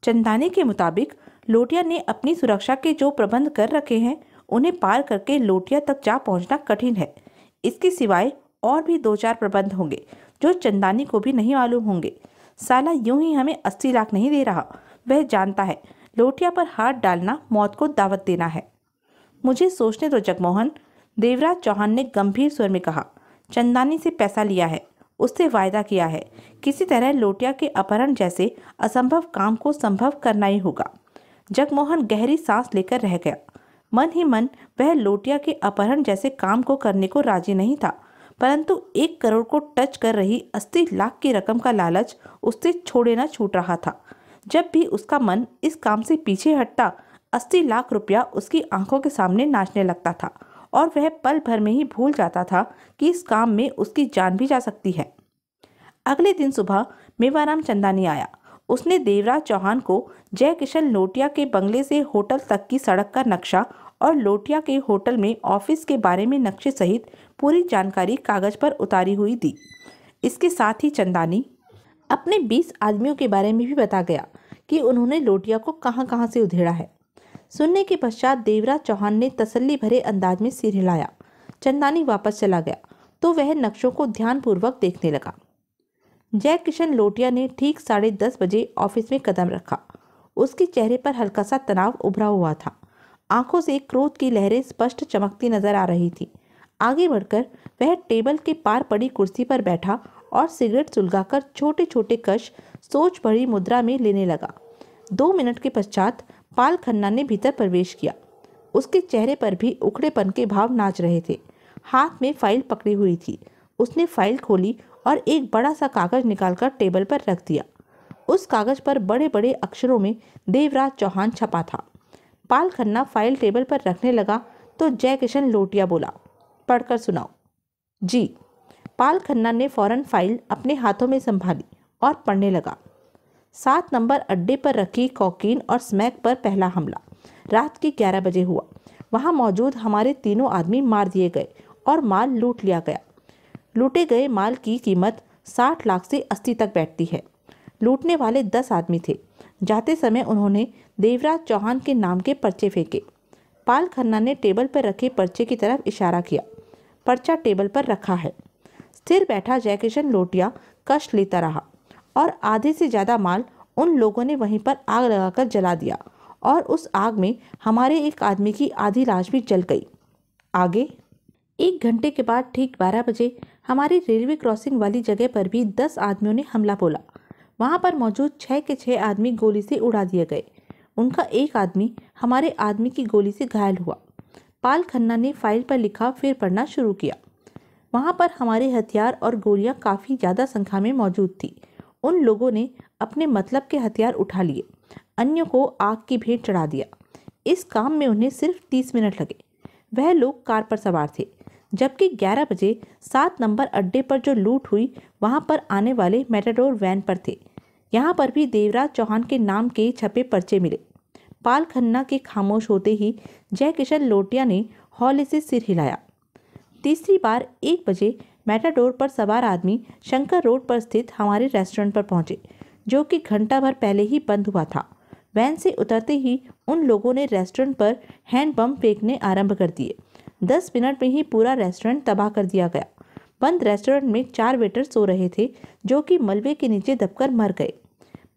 चंदानी के मुताबिक लोटिया ने अपनी सुरक्षा के जो प्रबंध कर रखे हैं उन्हें पार करके लोटिया तक जा पहुंचना कठिन है। इसके सिवाय और भी 2-4 प्रबंध होंगे जो चंदानी को भी नहीं मालूम होंगे। साला यूं ही हमें 80 लाख नहीं दे रहा। वह जानता है लोटिया पर हाथ डालना मौत को दावत देना है। मुझे सोचने दो जगमोहन, देवराज चौहान ने गंभीर स्वर में कहा। चंदानी से पैसा लिया है, उससे वायदा किया है। किसी तरह लोटिया के अपहरण जैसे असंभव काम को संभव करना ही होगा। जगमोहन गहरी सांस लेकर रह गया। मन ही मन वह लोटिया के अपहरण जैसे काम को करने को राजी नहीं था, परंतु 1 करोड़ को टच कर रही 80 लाख की रकम का लालच उससे छोड़े न छूट रहा था। जब भी उसका मन इस काम से पीछे हटता 80 लाख रुपया उसकी आंखों के सामने नाचने लगता था और वह पल भर में ही भूल जाता था कि इस काम में उसकी जान भी जा सकती है। अगले दिन सुबह मेवाराम चंदानी आया। उसने देवराज चौहान को जय किशन लोटिया के बंगले से होटल तक की सड़क का नक्शा और लोटिया के होटल में ऑफिस के बारे में नक्शे सहित पूरी जानकारी कागज पर उतारी हुई दी। इसके साथ ही चंदानी अपने 20 आदमियों के बारे में भी बता गया कि उन्होंने लोटिया को कहां-कहां से उधेड़ा है। सुनने के पश्चात देवराज चौहान ने तसल्ली भरे अंदाज में सिर हिलाया। चंदानी वापस चला गया तो वह नक्शों को ध्यानपूर्वक देखने लगा। जय किशन लोटिया ने ठीक 10:30 बजे ऑफिस में कदम रखा। उसके चेहरे पर हल्का सा तनाव उभरा हुआ था। आंखों से क्रोध की लहरें स्पष्ट चमकती नजर आ रही थी। आगे बढ़कर वह टेबल के पार पड़ी कुर्सी पर बैठा और सिगरेट सुलगाकर छोटे छोटे कश सोच भरी मुद्रा में लेने लगा। 2 मिनट के पश्चात पाल खन्ना ने भीतर प्रवेश किया। उसके चेहरे पर भी उखड़ेपन के भाव नाच रहे थे। हाथ में फाइल पकड़ी हुई थी। उसने फाइल खोली और एक बड़ा सा कागज निकालकर टेबल पर रख दिया। उस कागज पर बड़े बड़े अक्षरों में देवराज चौहान छपा था। पाल खन्ना फाइल टेबल पर रखने लगा तो जय किशन लोटिया बोला, पढ़कर सुनाओ। जी। पाल खन्ना ने फौरन फाइल अपने हाथों में संभाली और पढ़ने लगा। 7 नंबर अड्डे पर रखी कोकीन और स्मैक पर पहला हमला रात के 11 बजे हुआ। वहां मौजूद हमारे 3 आदमी मार दिए गए और माल लूट लिया गया। लूटे गए माल की कीमत 60 लाख से 80 तक बैठती है। लूटने वाले 10 आदमी थे। जाते समय उन्होंने देवराज चौहान के नाम के पर्चे फेंके। पाल खन्ना ने टेबल पर रखे पर्चे की तरफ इशारा किया। पर्चा टेबल पर रखा है। स्थिर बैठा जयकिशन लोटिया कष्ट लेता रहा और आधे से ज़्यादा माल उन लोगों ने वहीं पर आग लगाकर जला दिया और उस आग में हमारे एक आदमी की आधी लाश भी जल गई। आगे 1 घंटे के बाद ठीक 12 बजे हमारी रेलवे क्रॉसिंग वाली जगह पर भी 10 आदमियों ने हमला बोला। वहां पर मौजूद 6 के 6 आदमी गोली से उड़ा दिए गए। उनका एक आदमी हमारे आदमी की गोली से घायल हुआ। पाल खन्ना ने फाइल पर लिखा फिर पढ़ना शुरू किया। वहां पर हमारे हथियार और गोलियां काफ़ी ज़्यादा संख्या में मौजूद थी। उन लोगों ने अपने मतलब के हथियार उठा लिए, अन्यों को आग की भेंट चढ़ा दिया। इस काम में उन्हें सिर्फ 30 मिनट लगे। वह लोग कार पर सवार थे, जबकि 11 बजे 7 नंबर अड्डे पर जो लूट हुई वहां पर आने वाले मैटाडोर वैन पर थे। यहाँ पर भी देवराज चौहान के नाम के छपे पर्चे मिले। पाल खन्ना के खामोश होते ही जय किशन लोटिया ने हौले से सिर हिलाया। तीसरी बार 1 बजे मैटाडोर पर सवार आदमी शंकर रोड पर स्थित हमारे रेस्टोरेंट पर पहुंचे, जो कि घंटा भर पहले ही बंद हुआ था। वैन से उतरते ही उन लोगों ने रेस्टोरेंट पर हैंड बम फेंकने आरंभ कर दिए। 10 मिनट में ही पूरा रेस्टोरेंट तबाह कर दिया गया। बंद रेस्टोरेंट में 4 वेटर सो रहे थे, जो कि मलबे के नीचे दबकर मर गए।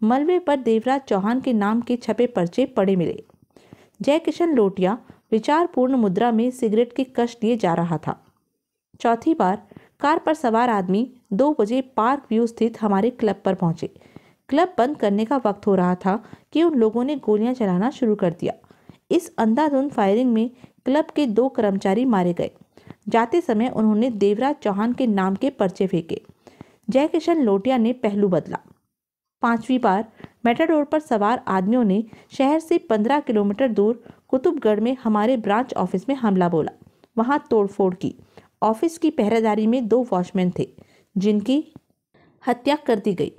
मलबे पर देवराज चौहान के नाम के छपे पर्चे पड़े मिले। जय किशन लोटिया विचारपूर्ण मुद्रा में सिगरेट के कश लिए जा रहा था। चौथी बार कार पर सवार आदमी 2 बजे पार्क व्यू स्थित हमारे क्लब पर पहुंचे। क्लब बंद करने का वक्त हो रहा था कि उन लोगों ने गोलियां चलाना शुरू कर दिया। इस अंधाधुंध फायरिंग में क्लब के 2 कर्मचारी मारे गए। जाते समय उन्होंने देवराज चौहान के नाम के पर्चे फेंके। जय किशन लोटिया ने पहलू बदला। 5वीं बार मैटाडोर पर सवार आदमियों ने शहर से 15 किलोमीटर दूर कुतुबगढ़ में हमारे ब्रांच ऑफिस में हमला बोला। वहां तोड़फोड़ की। ऑफिस की पहरेदारी में 2 वॉचमैन थे। जिनकी हत्या कर दी गई,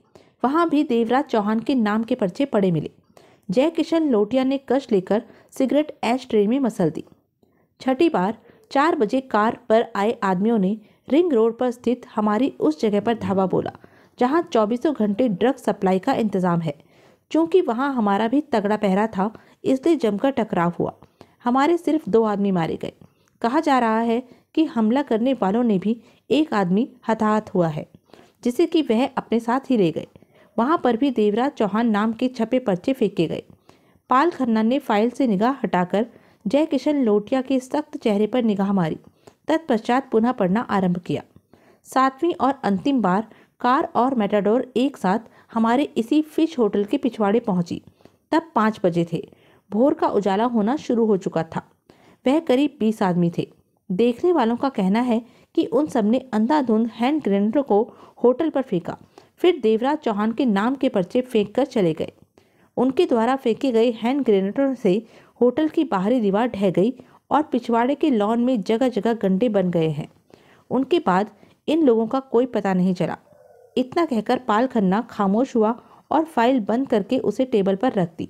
वहां भी देवराज चौहान के नाम के पर्चे पड़े मिले। जय किशन लोटिया ने कश लेकर सिगरेट ऐश ट्रे में मसल दी। छठी बार 4 बजे कार पर आए आदमियों ने रिंग रोड पर स्थित हमारी उस जगह पर धावा बोला जहां 24 घंटे ड्रग सप्लाई का इंतजाम है। चूंकि वहां हमारा भी तगड़ा पहरा था, इसलिए जमकर टकराव हुआ। हमारे सिर्फ 2 आदमी मारे गए। कहा जा रहा है कि हमला करने वालों ने भी एक आदमी हताहत हुआ है, जिसे कि वह अपने साथ ही ले गए। वहां पर भी देवराज चौहान नाम के छपे पर्चे फेंके गए। पाल खन्ना ने फाइल से निगाह हटाकर जय किशन लोटिया के सख्त चेहरे पर निगाह मारी। तत्पश्चात पुनः पढ़ना आरंभ किया। 7वीं और अंतिम बार कार और मेटाडोर एक साथ हमारे इसी फिश होटल के पिछवाड़े पहुंची। तब 5 बजे थे। भोर का उजाला होना शुरू हो चुका था। वह करीब 20 आदमी थे। देखने वालों का कहना है कि उन सबने अंधाधुंध हैंड ग्रेनेडों को होटल पर फेंका, फिर देवराज चौहान के नाम के पर्चे फेंक कर चले गए। उनके द्वारा फेंके गए हैंड ग्रेनेडों से होटल की बाहरी दीवार ढह गई और पिछवाड़े के लॉन में जगह जगह गड्ढे बन गए हैं। उनके बाद इन लोगों का कोई पता नहीं चला। इतना कहकर पाल खन्ना खामोश हुआ और फाइल बंद करके उसे टेबल पर रख दी।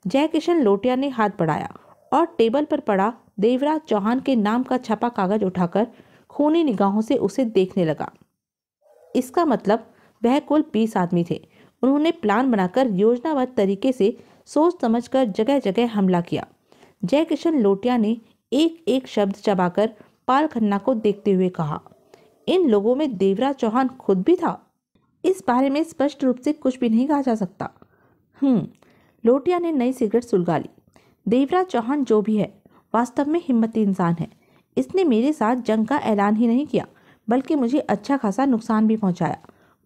जय किशन लोटिया ने हाथ बढ़ाया और टेबल पर पड़ा देवराज चौहान के नाम का छपा कागज उठाकर खूनी निगाहों से उसे देखने लगा। इसका मतलब वह कुल 20 आदमी थे। उन्होंने प्लान बनाकर योजनाबद्ध तरीके से सोच समझकर जगह जगह हमला किया। जय किशन लोटिया ने एक एक शब्द चबाकर पाल खन्ना को देखते हुए कहा, इन लोगों में देवराज चौहान खुद भी था। इस बारे में स्पष्ट रूप से कुछ भी नहीं कहा जा सकता। लोटिया ने नई सिगरेट सुलगा ली। देवराज चौहान जो भी है, वास्तव में हिम्मती इंसान है। इसने मेरे साथ जंग का ऐलान ही नहीं किया, बल्कि मुझे अच्छा खासा नुकसान भी पहुंचाया।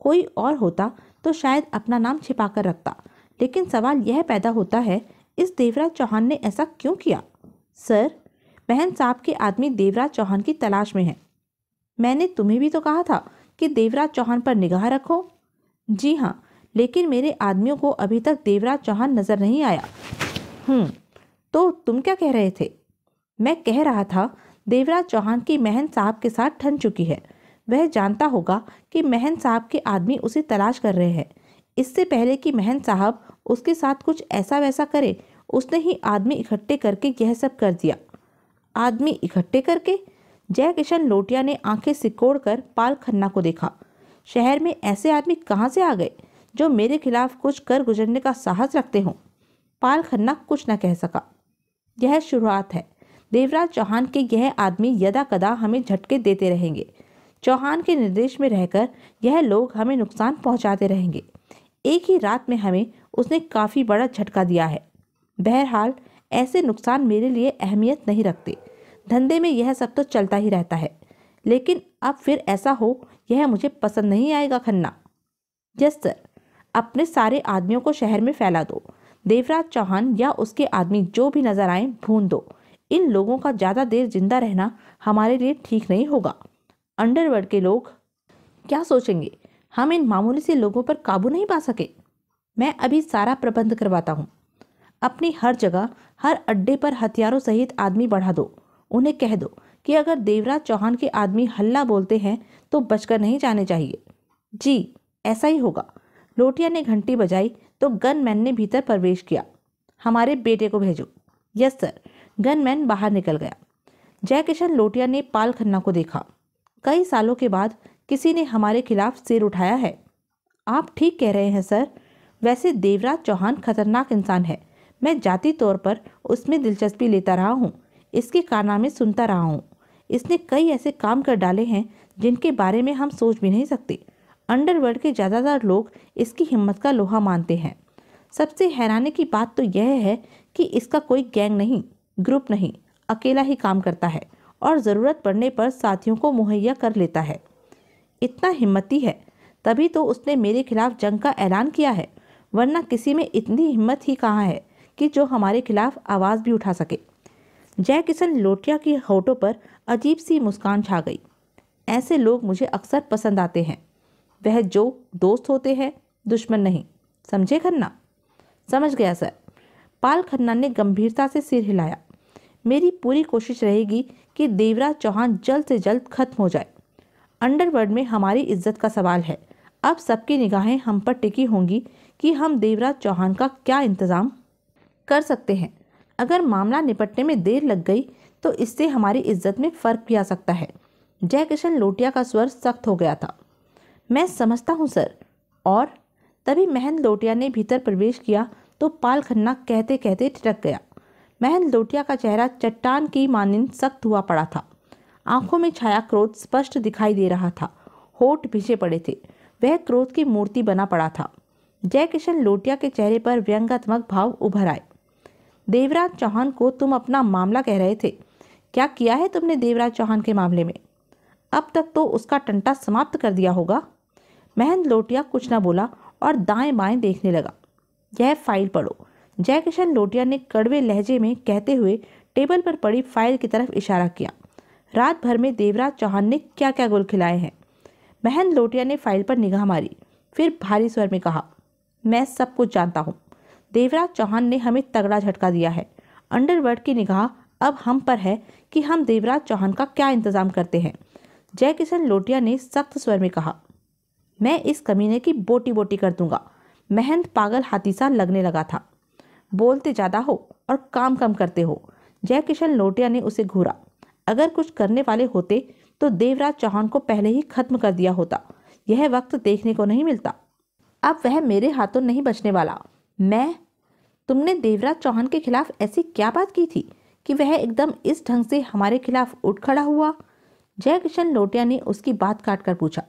कोई और होता तो शायद अपना नाम छिपा कर रखता, लेकिन सवाल यह पैदा होता है, इस देवराज चौहान ने ऐसा क्यों किया? सर, बहन साहब के आदमी देवराज चौहान की तलाश में हैं। मैंने तुम्हें भी तो कहा था कि देवराज चौहान पर निगाह रखो। जी हाँ, लेकिन मेरे आदमियों को अभी तक देवराज चौहान नजर नहीं आया। तो तुम क्या कह रहे थे? मैं कह रहा था देवराज चौहान की महन साहब के साथ ठन चुकी है। वह जानता होगा कि महन साहब के आदमी उसे तलाश कर रहे हैं। इससे पहले कि महन साहब उसके साथ कुछ ऐसा वैसा करे, उसने ही आदमी इकट्ठे करके यह सब कर दिया। आदमी इकट्ठे करके? जय किशन लोटिया ने आंखें सिकोड़कर पाल खन्ना को देखा। शहर में ऐसे आदमी कहाँ से आ गए जो मेरे खिलाफ कुछ कर गुजरने का साहस रखते हों? पाल खन्ना कुछ न कह सका। यह शुरुआत है। देवराज चौहान के यह आदमी यदा कदा हमें झटके देते रहेंगे। चौहान के निर्देश में रहकर यह लोग हमें नुकसान पहुंचाते रहेंगे। एक ही रात में हमें उसने काफ़ी बड़ा झटका दिया है। बहरहाल ऐसे नुकसान मेरे लिए अहमियत नहीं रखते। धंधे में यह सब तो चलता ही रहता है, लेकिन अब फिर ऐसा हो यह मुझे पसंद नहीं आएगा खन्ना। यस सर, अपने सारे आदमियों को शहर में फैला दो। देवराज चौहान या उसके आदमी जो भी नजर आए भून दो। इन लोगों का ज़्यादा देर जिंदा रहना हमारे लिए ठीक नहीं होगा। अंडरवर्ल्ड के लोग क्या सोचेंगे? हम इन मामूली से लोगों पर काबू नहीं पा सके। मैं अभी सारा प्रबंध करवाता हूँ। अपनी हर जगह, हर अड्डे पर हथियारों सहित आदमी बढ़ा दो। उन्हें कह दो कि अगर देवराज चौहान के आदमी हल्ला बोलते हैं तो बचकर नहीं जाने चाहिए। जी, ऐसा ही होगा। लोटिया ने घंटी बजाई तो गनमैन ने भीतर प्रवेश किया। हमारे बेटे को भेजो। Yes sir. गनमैन बाहर निकल गया। जय किशन लोटिया ने पाल खन्ना को देखा। कई सालों के बाद किसी ने हमारे खिलाफ सिर उठाया है। आप ठीक कह रहे हैं सर। वैसे देवराज चौहान खतरनाक इंसान है। मैं जाति तौर पर उसमें दिलचस्पी लेता रहा हूँ। इसके कारनामे सुनता रहा हूँ। इसने कई ऐसे काम कर डाले हैं जिनके बारे में हम सोच भी नहीं सकते। अंडरवर्ल्ड के ज़्यादातर लोग इसकी हिम्मत का लोहा मानते हैं। सबसे हैरानी की बात तो यह है कि इसका कोई गैंग नहीं, ग्रुप नहीं, अकेला ही काम करता है और ज़रूरत पड़ने पर साथियों को मुहैया कर लेता है। इतना हिम्मती है तभी तो उसने मेरे खिलाफ जंग का ऐलान किया है, वरना किसी में इतनी हिम्मत ही कहाँ है कि जो हमारे खिलाफ आवाज़ भी उठा सके। जय किशन लोटिया की होठों पर अजीब सी मुस्कान छा गई। ऐसे लोग मुझे अक्सर पसंद आते हैं। वह जो दोस्त होते हैं, दुश्मन नहीं। समझे खन्ना? समझ गया सर। पाल खन्ना ने गंभीरता से सिर हिलाया। मेरी पूरी कोशिश रहेगी कि देवराज चौहान जल्द से जल्द खत्म हो जाए। अंडरवर्ल्ड में हमारी इज्जत का सवाल है। अब सबकी निगाहें हम पर टिकी होंगी कि हम देवराज चौहान का क्या इंतज़ाम कर सकते हैं। अगर मामला निपटने में देर लग गई तो इससे हमारी इज्जत में फ़र्क भी आ सकता है। जयकिशन लोटिया का स्वर सख्त हो गया था। मैं समझता हूँ सर। और तभी महेंद्र लोटिया ने भीतर प्रवेश किया तो पाल खन्ना कहते कहते ठिठक गया। महेंद्र लोटिया का चेहरा चट्टान की मानिंद सख्त हुआ पड़ा था। आंखों में छाया क्रोध स्पष्ट दिखाई दे रहा था। होठ भींचे पड़े थे। वह क्रोध की मूर्ति बना पड़ा था। जयकिशन लोटिया के चेहरे पर व्यंग्यात्मक भाव उभर आए। देवराज चौहान को तुम अपना मामला कह रहे थे। क्या किया है तुमने देवराज चौहान के मामले में? अब तक तो उसका टंटा समाप्त कर दिया होगा। महेंद्र लोटिया कुछ न बोला और दाएं बाएं देखने लगा। यह फाइल पढ़ो, जयकिशन लोटिया ने कड़वे लहजे में कहते हुए टेबल पर पड़ी फाइल की तरफ इशारा किया। रात भर में देवराज चौहान ने क्या क्या गुल खिलाए हैं। महेंद्र लोटिया ने फाइल पर निगाह मारी, फिर भारी स्वर में कहा, मैं सब कुछ जानता हूँ। देवराज चौहान ने हमें तगड़ा झटका दिया है। अंडरवर्ल्ड की निगाह अब हम पर है कि हम देवराज चौहान का क्या इंतजाम करते हैं। जयकिशन लोटिया ने सख्त स्वर में कहा, मैं इस कमीने की बोटी बोटी कर दूंगा। महेंद्र पागल हाथी सा लगने लगा था। बोलते ज़्यादा हो और काम कम करते हो। जयकिशन लोटिया ने उसे घूरा। अगर कुछ करने वाले होते तो देवराज चौहान को पहले ही खत्म कर दिया होता। यह वक्त देखने को नहीं मिलता। अब वह मेरे हाथों नहीं बचने वाला। तुमने देवराज चौहान के खिलाफ ऐसी क्या बात की थी कि वह एकदम इस ढंग से हमारे खिलाफ उठ खड़ा हुआ? जयकिशन लोटिया ने उसकी बात काट कर पूछा।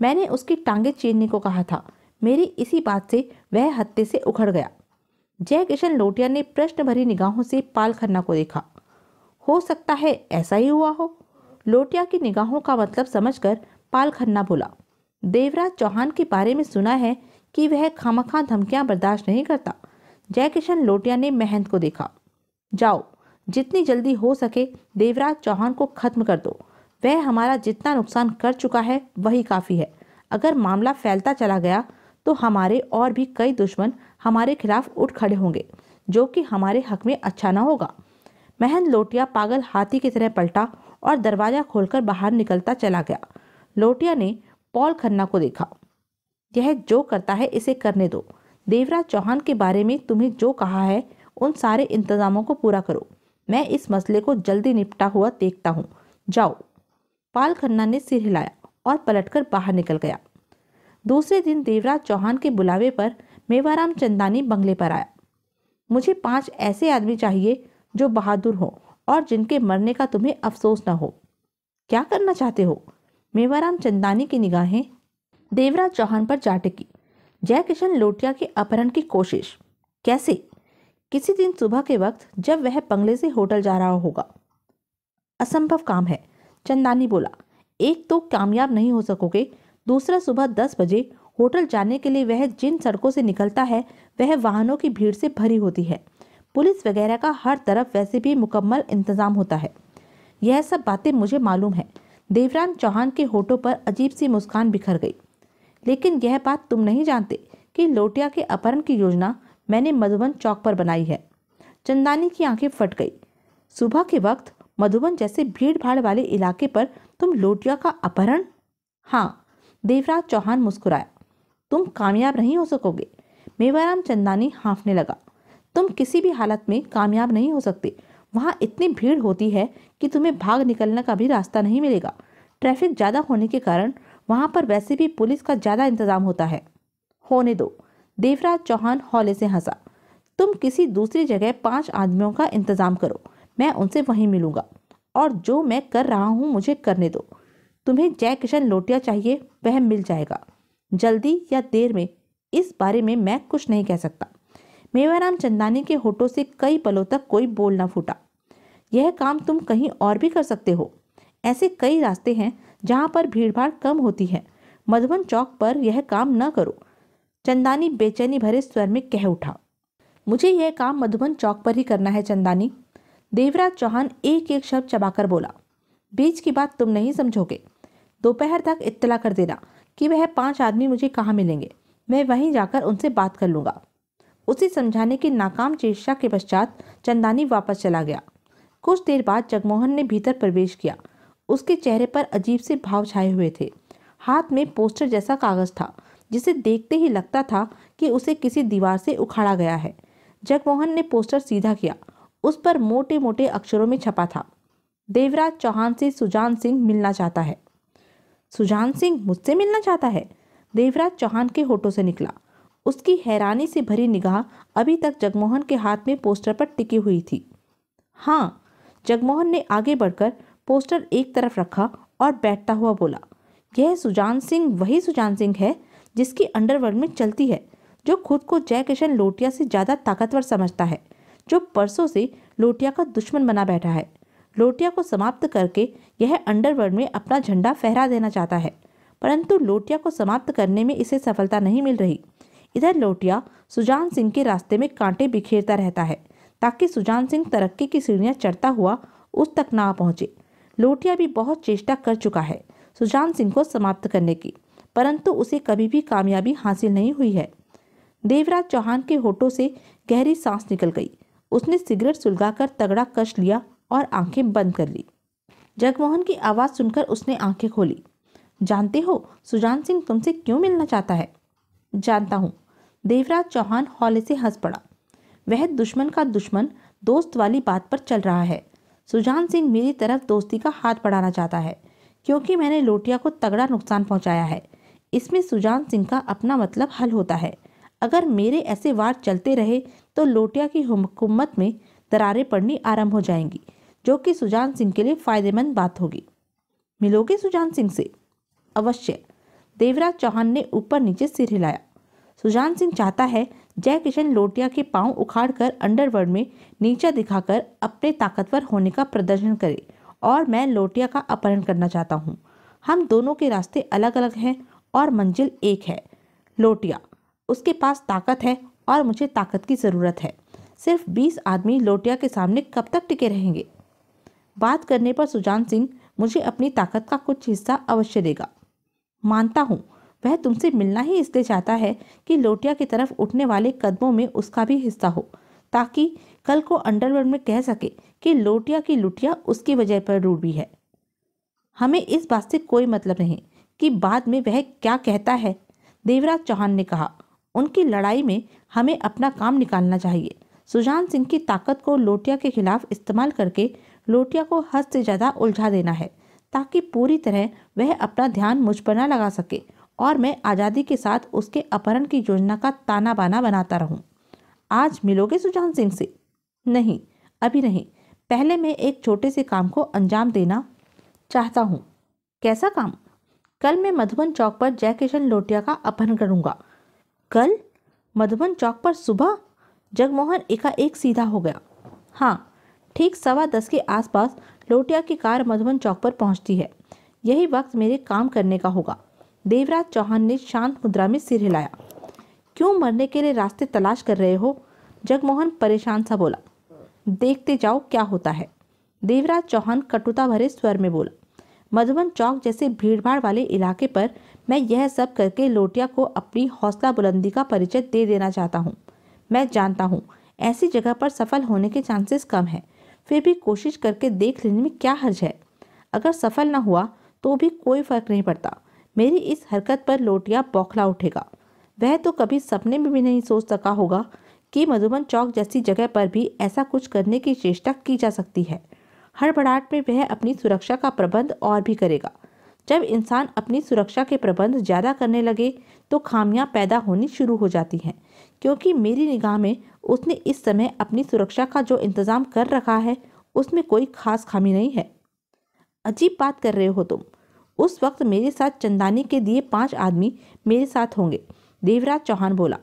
मैंने उसकी टांगे चीरने को कहा था। मेरी इसी बात से वह हत्थे से उखड़ गया। जयकिशन लोटिया ने प्रश्न भरी निगाहों से पाल खन्ना को देखा। हो सकता है ऐसा ही हुआ हो। लोटिया की निगाहों का मतलब समझकर पाल खन्ना बोला, देवराज चौहान के बारे में सुना है कि वह खामखा धमकियां बर्दाश्त नहीं करता। जयकिशन लोटिया ने महेंद्र को देखा। जाओ, जितनी जल्दी हो सके देवराज चौहान को खत्म कर दो। वह हमारा जितना नुकसान कर चुका है वही काफ़ी है। अगर मामला फैलता चला गया तो हमारे और भी कई दुश्मन हमारे खिलाफ उठ खड़े होंगे, जो कि हमारे हक में अच्छा न होगा। महेंद्र लोटिया पागल हाथी की तरह पलटा और दरवाजा खोलकर बाहर निकलता चला गया। लोटिया ने पॉल खन्ना को देखा। यह जो करता है इसे करने दो। देवराज चौहान के बारे में तुम्हें जो कहा है उन सारे इंतजामों को पूरा करो। मैं इस मसले को जल्दी निपटा हुआ देखता हूँ। जाओ। पाल खन्ना ने सिर हिलाया और पलटकर बाहर निकल गया। दूसरे दिन देवराज चौहान के बुलावे पर मेवाराम चंदानी बंगले पर आया। मुझे 5 ऐसे आदमी चाहिए जो बहादुर हों और जिनके मरने का तुम्हें अफसोस न हो। क्या करना चाहते हो? मेवाराम चंदानी की निगाहें देवराज चौहान पर जा टिकी। जयकिशन लोटिया के अपहरण की कोशिश? कैसे? किसी दिन सुबह के वक्त जब वह बंगले से होटल जा रहा होगा। असंभव काम है, चंदानी बोला। एक तो कामयाब नहीं हो सकोगे, दूसरा सुबह 10 बजे होटल जाने के लिए वह जिन सड़कों से निकलता है वह वाहनों की भीड़ से भरी होती है। पुलिस वगैरह का हर तरफ वैसे भी मुकम्मल इंतजाम होता है। यह सब बातें मुझे मालूम है। देवराज चौहान के होठों पर अजीब सी मुस्कान बिखर गई। लेकिन यह बात तुम नहीं जानते कि लोटिया के अपहरण की योजना मैंने मधुबन चौक पर बनाई है। चंदानी की आंखें फट गई। सुबह के वक्त मधुबन जैसे भीड़ भाड़ वाले इलाके पर तुम लोटिया का अपहरण? हाँ, देवराज चौहान मुस्कुराया। तुम कामयाब नहीं हो सकोगे। मेवाराम चंदानी हाँफने लगा। तुम किसी भी हालत में कामयाब नहीं हो सकते। वहाँ इतनी भीड़ होती है कि तुम्हें भाग निकलने का भी रास्ता नहीं मिलेगा। ट्रैफिक ज़्यादा होने के कारण वहाँ पर वैसे भी पुलिस का ज़्यादा इंतजाम होता है। होने दो। देवराज चौहान हौले से हंसा। तुम किसी दूसरी जगह 5 आदमियों का इंतजाम करो, मैं उनसे वहीं मिलूंगा। और जो मैं कर रहा हूँ मुझे करने दो। तुम्हें जयकिशन लोटिया चाहिए, वह मिल जाएगा, जल्दी या देर में। इस बारे में मैं कुछ नहीं कह सकता। मेवाराम चंदानी के होठों से कई पलों तक कोई बोल न फूटा। यह काम तुम कहीं और भी कर सकते हो। ऐसे कई रास्ते हैं जहाँ पर भीड़भाड़ कम होती है। मधुबन चौक पर यह काम न करो। चंदानी बेचैनी भरे स्वर में कह उठा। मुझे यह काम मधुबन चौक पर ही करना है चंदानी। देवराज चौहान एक एक शब्द चबाकर बोला। बीच की बात तुम नहीं समझोगे। दोपहर तक इत्तला कर देना कि वह 5 आदमी मुझे कहाँ मिलेंगे। मैं वहीं जाकर उनसे बात कर लूँगा। उसे समझाने की नाकाम चेष्टा के पश्चात चंदानी वापस चला गया। कुछ देर बाद जगमोहन ने भीतर प्रवेश किया। उसके चेहरे पर अजीब से भाव छाए हुए थे। हाथ में पोस्टर जैसा कागज था जिसे देखते ही लगता था कि उसे किसी दीवार से उखाड़ा गया है। जगमोहन ने पोस्टर सीधा किया। उस पर मोटे मोटे अक्षरों में छपा था, देवराज चौहान से सुजान सिंह मिलना चाहता है। सुजान सिंह मुझसे मिलना चाहता है? देवराज चौहान के होठों से निकला। उसकी हैरानी से भरी निगाह अभी तक जगमोहन के हाथ में पोस्टर पर टिकी हुई थी। हाँ। जगमोहन ने आगे बढ़कर पोस्टर एक तरफ रखा और बैठता हुआ बोला, यह सुजान सिंह वही सुजान सिंह है जिसकी अंडरवर्ल्ड में चलती है, जो खुद को जय किशन लोटिया से ज़्यादा ताकतवर समझता है, जो परसों से लोटिया का दुश्मन बना बैठा है। लोटिया को समाप्त करके यह अंडरवर्ल्ड में अपना झंडा फहरा देना चाहता है, परंतु लोटिया को समाप्त करने में इसे सफलता नहीं मिल रही। इधर लोटिया सुजान सिंह के रास्ते में कांटे बिखेरता रहता है ताकि सुजान सिंह तरक्की की सीढ़ियां चढ़ता हुआ उस तक ना पहुंचे। लोटिया भी बहुत चेष्टा कर चुका है सुजान सिंह को समाप्त करने की, परंतु उसे कभी भी कामयाबी हासिल नहीं हुई है। देवराज चौहान के होठों से गहरी सांस निकल गई। उसने सिगरेट सुलगाकर तगड़ा कश लिया और आंखें बंद कर ली। जगमोहन की आवाज़ सुनकर उसने आंखें खोली। जानते हो सुजान सिंह तुमसे क्यों मिलना चाहता है? जानता हूँ। देवराज चौहान हौले से हंस पड़ा। वह दुश्मन का दुश्मन दोस्त वाली बात पर चल रहा है। सुजान सिंह मेरी तरफ दोस्ती का हाथ बढ़ाना चाहता है क्योंकि मैंने लोटिया को तगड़ा नुकसान पहुंचाया है। इसमें सुजान सिंह का अपना मतलब हल होता है। अगर मेरे ऐसे वार चलते रहे तो लोटिया की हुकूमत में दरारें पड़नी आरंभ हो जाएंगी, जो कि सुजान सिंह के लिए फायदेमंद बात होगी। मिलोगे सुजान सिंह से? अवश्य। देवराज चौहान ने ऊपर नीचे सिर हिलाया। सुजान सिंह चाहता है जय किशन लोटिया के पांव उखाड़कर अंडरवर्ल्ड में नीचा दिखाकर अपने ताकतवर होने का प्रदर्शन करे, और मैं लोटिया का अपहरण करना चाहता हूँ। हम दोनों के रास्ते अलग अलग हैं और मंजिल एक है। लोटिया, उसके पास ताकत है और मुझे ताकत की ज़रूरत है। सिर्फ 20 आदमी लोटिया के सामने कब तक टिके रहेंगे? बात करने पर सुजान सिंह मुझे अपनी ताकत का कुछ हिस्सा अवश्य देगा। मानता हूँ, वह तुमसे मिलना ही इसलिए चाहता है कि लोटिया की तरफ उठने वाले कदमों में उसका भी हिस्सा हो, ताकि कल को अंडरवर्ल्ड में कह सके कि लोटिया की लुटिया उसकी वजह पर रूठी है। हमें इस बात से कोई मतलब नहीं कि बाद में वह क्या कहता है, देवराज चौहान ने कहा। उनकी लड़ाई में हमें अपना काम निकालना चाहिए। सुजान सिंह की ताकत को लोटिया के खिलाफ इस्तेमाल करके लोटिया को हद से ज़्यादा उलझा देना है, ताकि पूरी तरह वह अपना ध्यान मुझ पर न लगा सके और मैं आज़ादी के साथ उसके अपहरण की योजना का ताना बाना बनाता रहूं। आज मिलोगे सुजान सिंह से? नहीं, अभी नहीं। पहले मैं एक छोटे से काम को अंजाम देना चाहता हूँ। कैसा काम? कल मैं मधुबन चौक पर जय किशन लोटिया का अपहरण करूँगा। कल? मधुबन चौक पर सुबह? जगमोहन एकाएक सीधा हो गया। हाँ, ठीक 10:15 के आसपास लोटिया की कार मधुबन चौक पर पहुंचती है। यही वक्त मेरे काम करने का होगा। देवराज चौहान ने शांत मुद्रा में सिर हिलाया। क्यों मरने के लिए रास्ते तलाश कर रहे हो? जगमोहन परेशान सा बोला। देखते जाओ क्या होता है। देवराज चौहान कटुता भरे स्वर में बोला। मधुबन चौक जैसे भीड़भाड़ वाले इलाके पर मैं यह सब करके लोटिया को अपनी हौसला बुलंदी का परिचय दे देना चाहता हूँ। मैं जानता हूँ ऐसी जगह पर सफल होने के चांसेस कम है, फिर भी कोशिश करके देख लेने में क्या हर्ज है। अगर सफल न हुआ तो भी कोई फर्क नहीं पड़ता। मेरी इस हरकत पर लोटिया बौखला उठेगा। वह तो कभी सपने में भी नहीं सोच सका होगा कि मधुबन चौक जैसी जगह पर भी ऐसा कुछ करने की चेष्टा की जा सकती है। हड़बड़ाहट में वह अपनी सुरक्षा का प्रबंध और भी करेगा। जब इंसान अपनी सुरक्षा के प्रबंध ज़्यादा करने लगे तो खामियां पैदा होनी शुरू हो जाती हैं, क्योंकि मेरी निगाह में उसने इस समय अपनी सुरक्षा का जो इंतज़ाम कर रखा है उसमें कोई खास खामी नहीं है। अजीब बात कर रहे हो तुम। उस वक्त मेरे साथ चंदानी के दिए 5 आदमी मेरे साथ होंगे, देवराज चौहान बोला।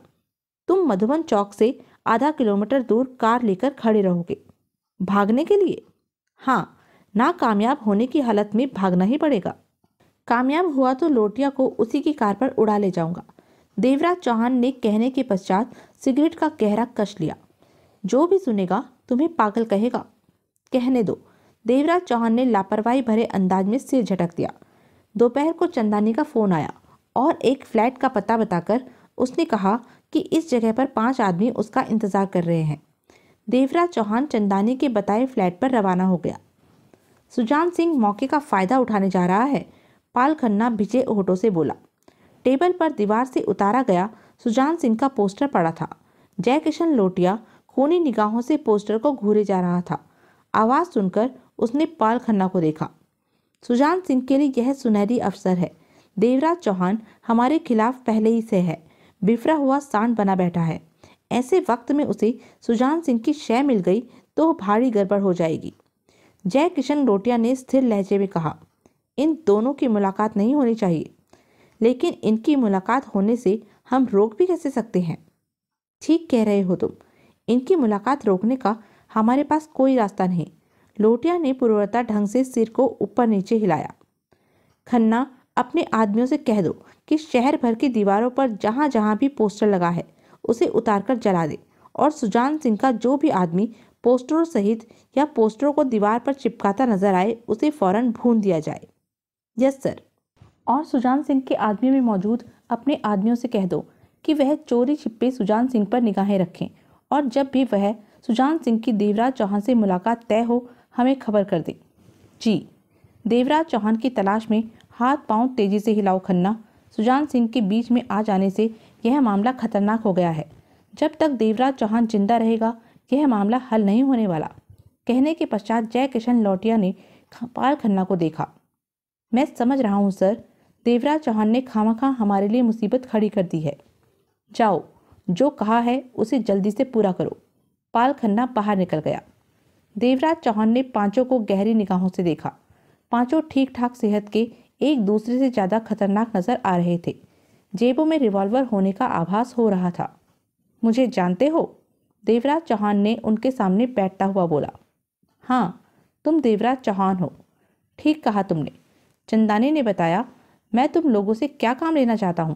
तुम मधुबन चौक से आधा किलोमीटर दूर कार लेकर खड़े रहोगे। भागने के लिए? हाँ, नाकामयाब होने की हालत में भागना ही पड़ेगा। कामयाब हुआ तो लोटिया को उसी की कार पर उड़ा ले जाऊंगा। देवराज चौहान ने कहने के पश्चात सिगरेट का गहरा कश लिया। जो भी सुनेगा तुम्हें पागल कहेगा। कहने दो। देवराज चौहान ने लापरवाही भरे अंदाज में सिर झटक दिया। दोपहर को चंदानी का फोन आया और एक फ्लैट का पता बताकर उसने कहा कि इस जगह पर 5 आदमी उसका इंतजार कर रहे हैं। देवराज चौहान चंदानी के बताए फ्लैट पर रवाना हो गया। सुजान सिंह मौके का फायदा उठाने जा रहा है, पाल खन्ना भिजे होठों से बोला। टेबल पर दीवार से उतारा गया सुजान सिंह का पोस्टर पड़ा था। जय किशन लोटिया खूनी निगाहों से पोस्टर को घूरे जा रहा था। आवाज सुनकर उसने पाल खन्ना को देखा। सुजान सिंह के लिए यह सुनहरी अवसर है। देवराज चौहान हमारे खिलाफ पहले ही से है, बिफरा हुआ सांड बना बैठा है। ऐसे वक्त में उसे सुजान सिंह की शय मिल गई तो भारी गड़बड़ हो जाएगी। जय किशन लोटिया ने स्थिर लहजे में कहा, इन दोनों की मुलाकात नहीं होनी चाहिए, लेकिन इनकी मुलाकात होने से हम रोक भी कैसे सकते हैं? ठीक कह रहे हो तुम, इनकी मुलाकात रोकने का हमारे पास कोई रास्ता नहीं। लोटिया ने पूर्ववत ढंग से सिर को ऊपर नीचे हिलाया। खन्ना, अपने आदमियों से कह दो कि शहर भर की दीवारों पर जहां जहां भी पोस्टर लगा है उसे उतारकर जला दे, और सुजान सिंह का जो भी आदमी पोस्टरों सहित या पोस्टरों को दीवार पर चिपकाता नजर आए उसे फौरन भून दिया जाए। Yes sir. और सुजान सिंह के आदमी में मौजूद अपने आदमियों से कह दो कि वह चोरी छिपे सुजान सिंह पर निगाहें रखें, और जब भी वह सुजान सिंह की देवराज चौहान से मुलाकात तय हो हमें खबर कर दे। जी। देवराज चौहान की तलाश में हाथ पांव तेजी से हिलाओ खन्ना। सुजान सिंह के बीच में आ जाने से यह मामला खतरनाक हो गया है। जब तक देवराज चौहान जिंदा रहेगा यह मामला हल नहीं होने वाला। कहने के पश्चात जय किशन लोटिया ने पाल खन्ना को देखा। मैं समझ रहा हूँ सर, देवराज चौहान ने खामखा हमारे लिए मुसीबत खड़ी कर दी है। जाओ, जो कहा है उसे जल्दी से पूरा करो। पाल खन्ना बाहर निकल गया। देवराज चौहान ने पांचों को गहरी निगाहों से देखा। पांचों ठीक ठाक सेहत के एक दूसरे से ज्यादा खतरनाक नजर आ रहे थे। जेबों में रिवॉल्वर होने का आभास हो रहा था। मुझे जानते हो? देवराज चौहान ने उनके सामने बैठता हुआ बोला। हाँ, तुम देवराज चौहान हो। ठीक कहा तुमने। चंदानी ने बताया। मैं तुम लोगों से क्या काम लेना चाहता हूँ?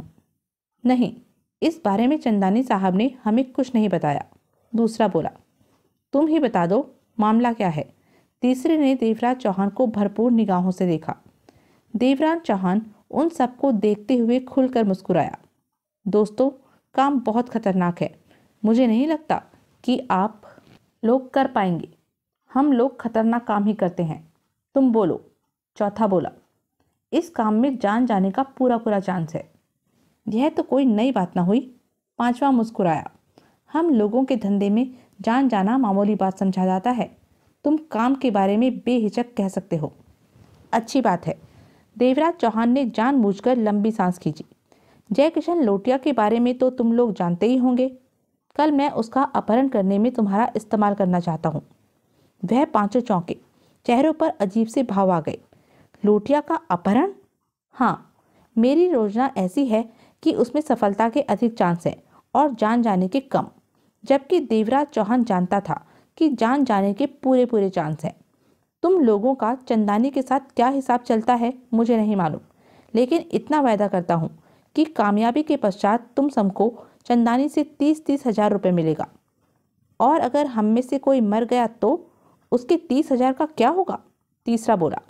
नहीं, इस बारे में चंदानी साहब ने हमें कुछ नहीं बताया। दूसरा बोला। तुम ही बता दो, मामला क्या है? तीसरे ने देवराज चौहान को भरपूर निगाहों से देखा। देवराज चौहान उन सबको देखते हुए खुलकर मुस्कुराया। दोस्तों, काम बहुत खतरनाक है। मुझे नहीं लगता कि आप लोग कर पाएंगे। हम लोग खतरनाक काम ही करते हैं। तुम बोलो। चौथा बोला। इस काम में जान जाने का पूरा पूरा चांस है। यह तो कोई नई बात ना हुई। पांचवा मुस्कुराया। हम लोगों के धंधे में जान जाना मामूली बात समझा जाता है। तुम काम के बारे में बेहिचक कह सकते हो। अच्छी बात है। देवराज चौहान ने जानबूझकर लंबी सांस खींची। जय किशन लोटिया के बारे में तो तुम लोग जानते ही होंगे। कल मैं उसका अपहरण करने में तुम्हारा इस्तेमाल करना चाहता हूँ। वह पांचों चौंके। चेहरों पर अजीब से भाव आ गए। लोटिया का अपहरण? हाँ, मेरी योजना ऐसी है कि उसमें सफलता के अधिक चांस हैं और जान जाने के कम, जबकि देवराज चौहान जानता था कि जान जाने के पूरे पूरे चांस हैं। तुम लोगों का चंदानी के साथ क्या हिसाब चलता है मुझे नहीं मालूम, लेकिन इतना वायदा करता हूँ कि कामयाबी के पश्चात तुम सबको चंदानी से 30-30 हजार रुपये मिलेगा। और अगर हम में से कोई मर गया तो उसके 30 हजार का क्या होगा? तीसरा बोला।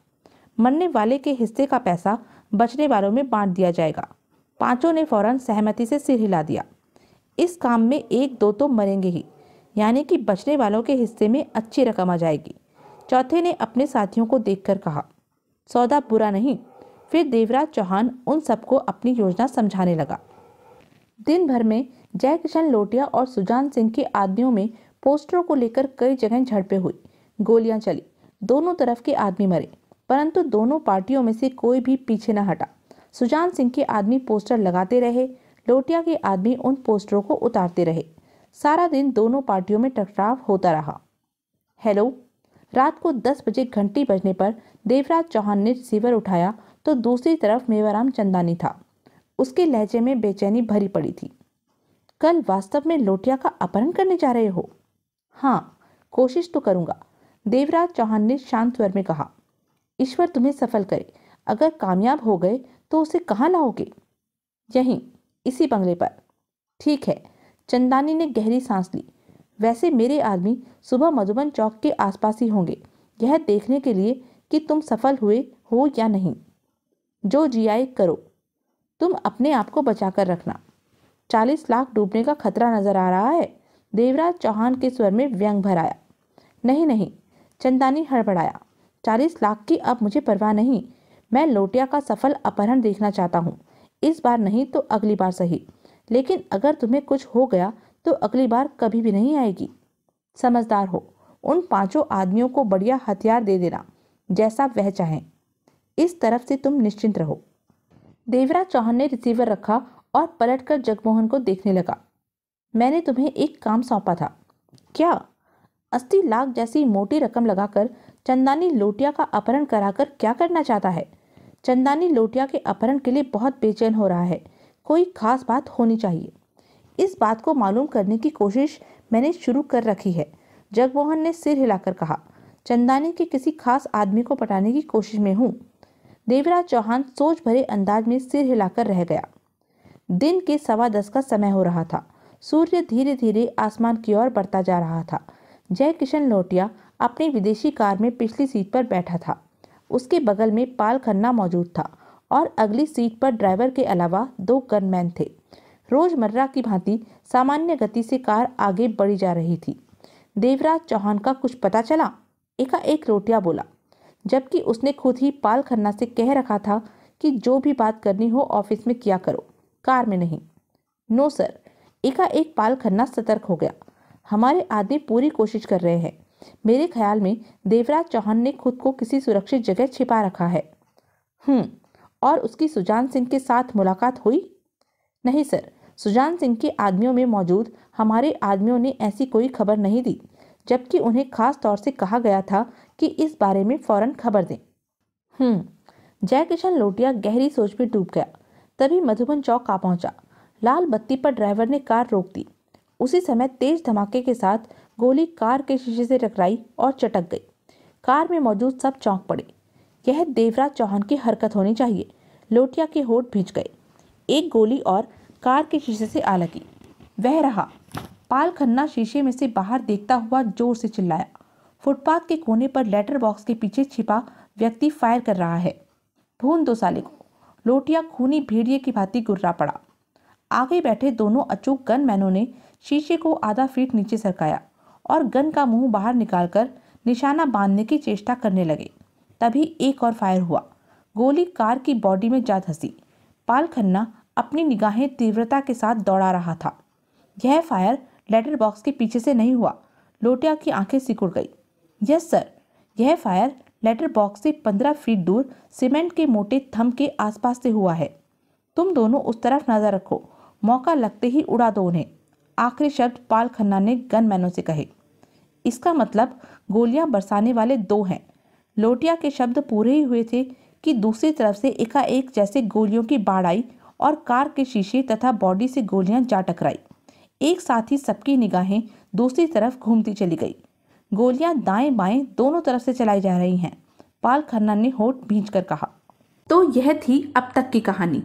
मरने वाले के हिस्से का पैसा बचने वालों में बांट दिया जाएगा। पांचों ने फौरन सहमति से सिर हिला दिया। इस काम में एक दो तो मरेंगे ही, यानी कि बचने वालों के हिस्से में अच्छी रकम आ जाएगी। चौथे ने अपने साथियों को देखकर कहा, सौदा बुरा नहीं। फिर देवराज चौहान उन सबको अपनी योजना समझाने लगा। दिन भर में जय किशन लोटिया और सुजान सिंह के आदमियों में पोस्टरों को लेकर कई जगह झड़पें हुई। गोलियां चली। दोनों तरफ के आदमी मरे, परंतु दोनों पार्टियों में से कोई भी पीछे न हटा। सुजान सिंह के आदमी पोस्टर लगाते रहे, लोटिया के आदमी उन पोस्टरों को उतारते रहे। सारा दिन दोनों पार्टियों में टकराव होता रहा। हेलो। रात को 10 बजे घंटी बजने पर देवराज चौहान ने रिसीवर उठाया तो दूसरी तरफ मेवाराम चंदानी था। उसके लहजे में बेचैनी भरी पड़ी थी। कल वास्तव में लोटिया का अपहरण करने जा रहे हो? हाँ, कोशिश तो करूंगा, देवराज चौहान ने शांत स्वर में कहा। ईश्वर तुम्हें सफल करे। अगर कामयाब हो गए तो उसे कहाँ लाओगे? यहीं, इसी बंगले पर। ठीक है। चंदानी ने गहरी सांस ली। वैसे मेरे आदमी सुबह मधुबन चौक के आसपास ही होंगे, यह देखने के लिए कि तुम सफल हुए हो या नहीं। जो जियाए करो, तुम अपने आप को बचाकर रखना। 40 लाख डूबने का खतरा नजर आ रहा है। देवराज चौहान के स्वर में व्यंग भर आया। नहीं नहीं, चंदानी हड़बड़ाया। 40 लाख की अब मुझे परवाह नहीं। मैं लोटिया का सफल अपहरण देखना चाहता हूँ। इस बार नहीं तो अगली बार सही, लेकिन अगर तुम्हें कुछ हो गया तो अगली बार कभी भी नहीं आएगी। समझदार हो। उन 5 आदमियों को बढ़िया हथियार दे देना, जैसा वह चाहें। इस तरफ से तुम निश्चिंत रहो। देवराज चौहान ने रिसीवर रखा और पलटकर जगमोहन को देखने लगा। मैंने तुम्हें एक काम सौंपा था। क्या? 80 लाख जैसी मोटी रकम लगाकर चंदानी लोटिया का अपहरण कराकर क्या करना चाहता है? चंदानी लोटिया के अपहरण के लिए बहुत बेचैन हो रहा है। कोई खास बात होनी चाहिए। इस बात को मालूम करने की कोशिश मैंने शुरू कर रखी है। जगमोहन ने सिर हिलाकर कहा। चंदानी के किसी खास आदमी को पटाने की कोशिश में हूँ। देवराज चौहान सोच भरे अंदाज में सिर हिलाकर रह गया। दिन के 10:15 का समय हो रहा था। सूर्य धीरे धीरे आसमान की ओर बढ़ता जा रहा था। जय किशन लोटिया अपनी विदेशी कार में पिछली सीट पर बैठा था। उसके बगल में पाल खन्ना मौजूद था और अगली सीट पर ड्राइवर के अलावा 2 गनमैन थे। रोजमर्रा की भांति सामान्य गति से कार आगे बढ़ी जा रही थी। देवराज चौहान का कुछ पता चला? एकाएक लोटिया बोला, जबकि उसने खुद ही पाल खन्ना से कह रखा था कि जो भी बात करनी हो ऑफिस में किया करो, कार में नहीं। No sir. एकाएक पाल खन्ना सतर्क हो गया। हमारे आदमी पूरी कोशिश कर रहे हैं। मेरे ख्याल में देवराज चौहान ने खुद को किसी सुरक्षित जगह छिपा रखा है। और उसकी सुजान सिंह के साथ मुलाकात हुई? नहीं सर, सुजान सिंह के आदमियों में मौजूद हमारे आदमियों ने ऐसी कोई खबर नहीं दी, जबकि उन्हें खास तौर से कहा गया था कि इस बारे में फौरन खबर दें। जयकिशन लोटिया गहरी सोच में डूब गया। तभी मधुबन चौक आ पहुंचा। लाल बत्ती पर ड्राइवर ने कार रोक दी। उसी समय तेज धमाके के साथ गोली कार के शीशे से टकराई और चटक गई। कार में मौजूद सब चौंक पड़े। यह देवराज चौहान की हरकत होनी चाहिए। लोटिया के होठ भींच गए। एक गोली और कार के शीशे से आ लगी। वह रहा। पाल खन्ना शीशे में से बाहर देखता हुआ जोर से चिल्लाया। फुटपाथ के कोने पर लेटर बॉक्स के पीछे छिपा व्यक्ति फायर कर रहा है। भून दो साले को। लोटिया खूनी भेड़िए की भांति गुर्रा पड़ा। आगे बैठे दोनों अचूक गनमैनों ने शीशे को आधा फीट नीचे सरकाया और गन का मुंह बाहर निकालकर निशाना बांधने की चेष्टा करने लगे। तभी एक और फायर हुआ। गोली कार की बॉडी में जा धंसी। पाल खन्ना अपनी निगाहें तीव्रता के साथ दौड़ा रहा था। यह फायर लेटर बॉक्स के पीछे से नहीं हुआ। लोटिया की आंखें सिकुड़ गई। यस सर, यह फायर लेटर बॉक्स से 15 फीट दूर सीमेंट के मोटे थंब के आसपास से हुआ है। तुम दोनों उस तरफ नजर रखो, मौका लगते ही उड़ा दो उन्हें। आखिरी शब्द पाल खन्ना ने गनमैनों से कहे। इसका मतलब गोलियां बरसाने वाले 2 हैं। लोटिया के शब्द पूरे ही हुए थे कि दूसरी तरफ से एकाएक जैसे गोलियों की बाढ़ आई और कार के शीशे तथा बॉडी से गोलियां जा टकराई। एक साथ ही सबकी निगाहें दूसरी तरफ घूमती चली गई। गोलियां दाएं बाएं दोनों तरफ से चलाई जा रही हैं। पाल खन्ना ने होठ भींचकर कहा। तो यह थी अब तक की कहानी।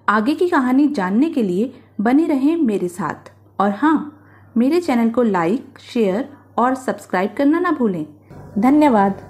आगे की कहानी जानने के लिए बने रहें मेरे साथ। और हाँ, मेरे चैनल को लाइक, शेयर और सब्सक्राइब करना ना भूलें। धन्यवाद।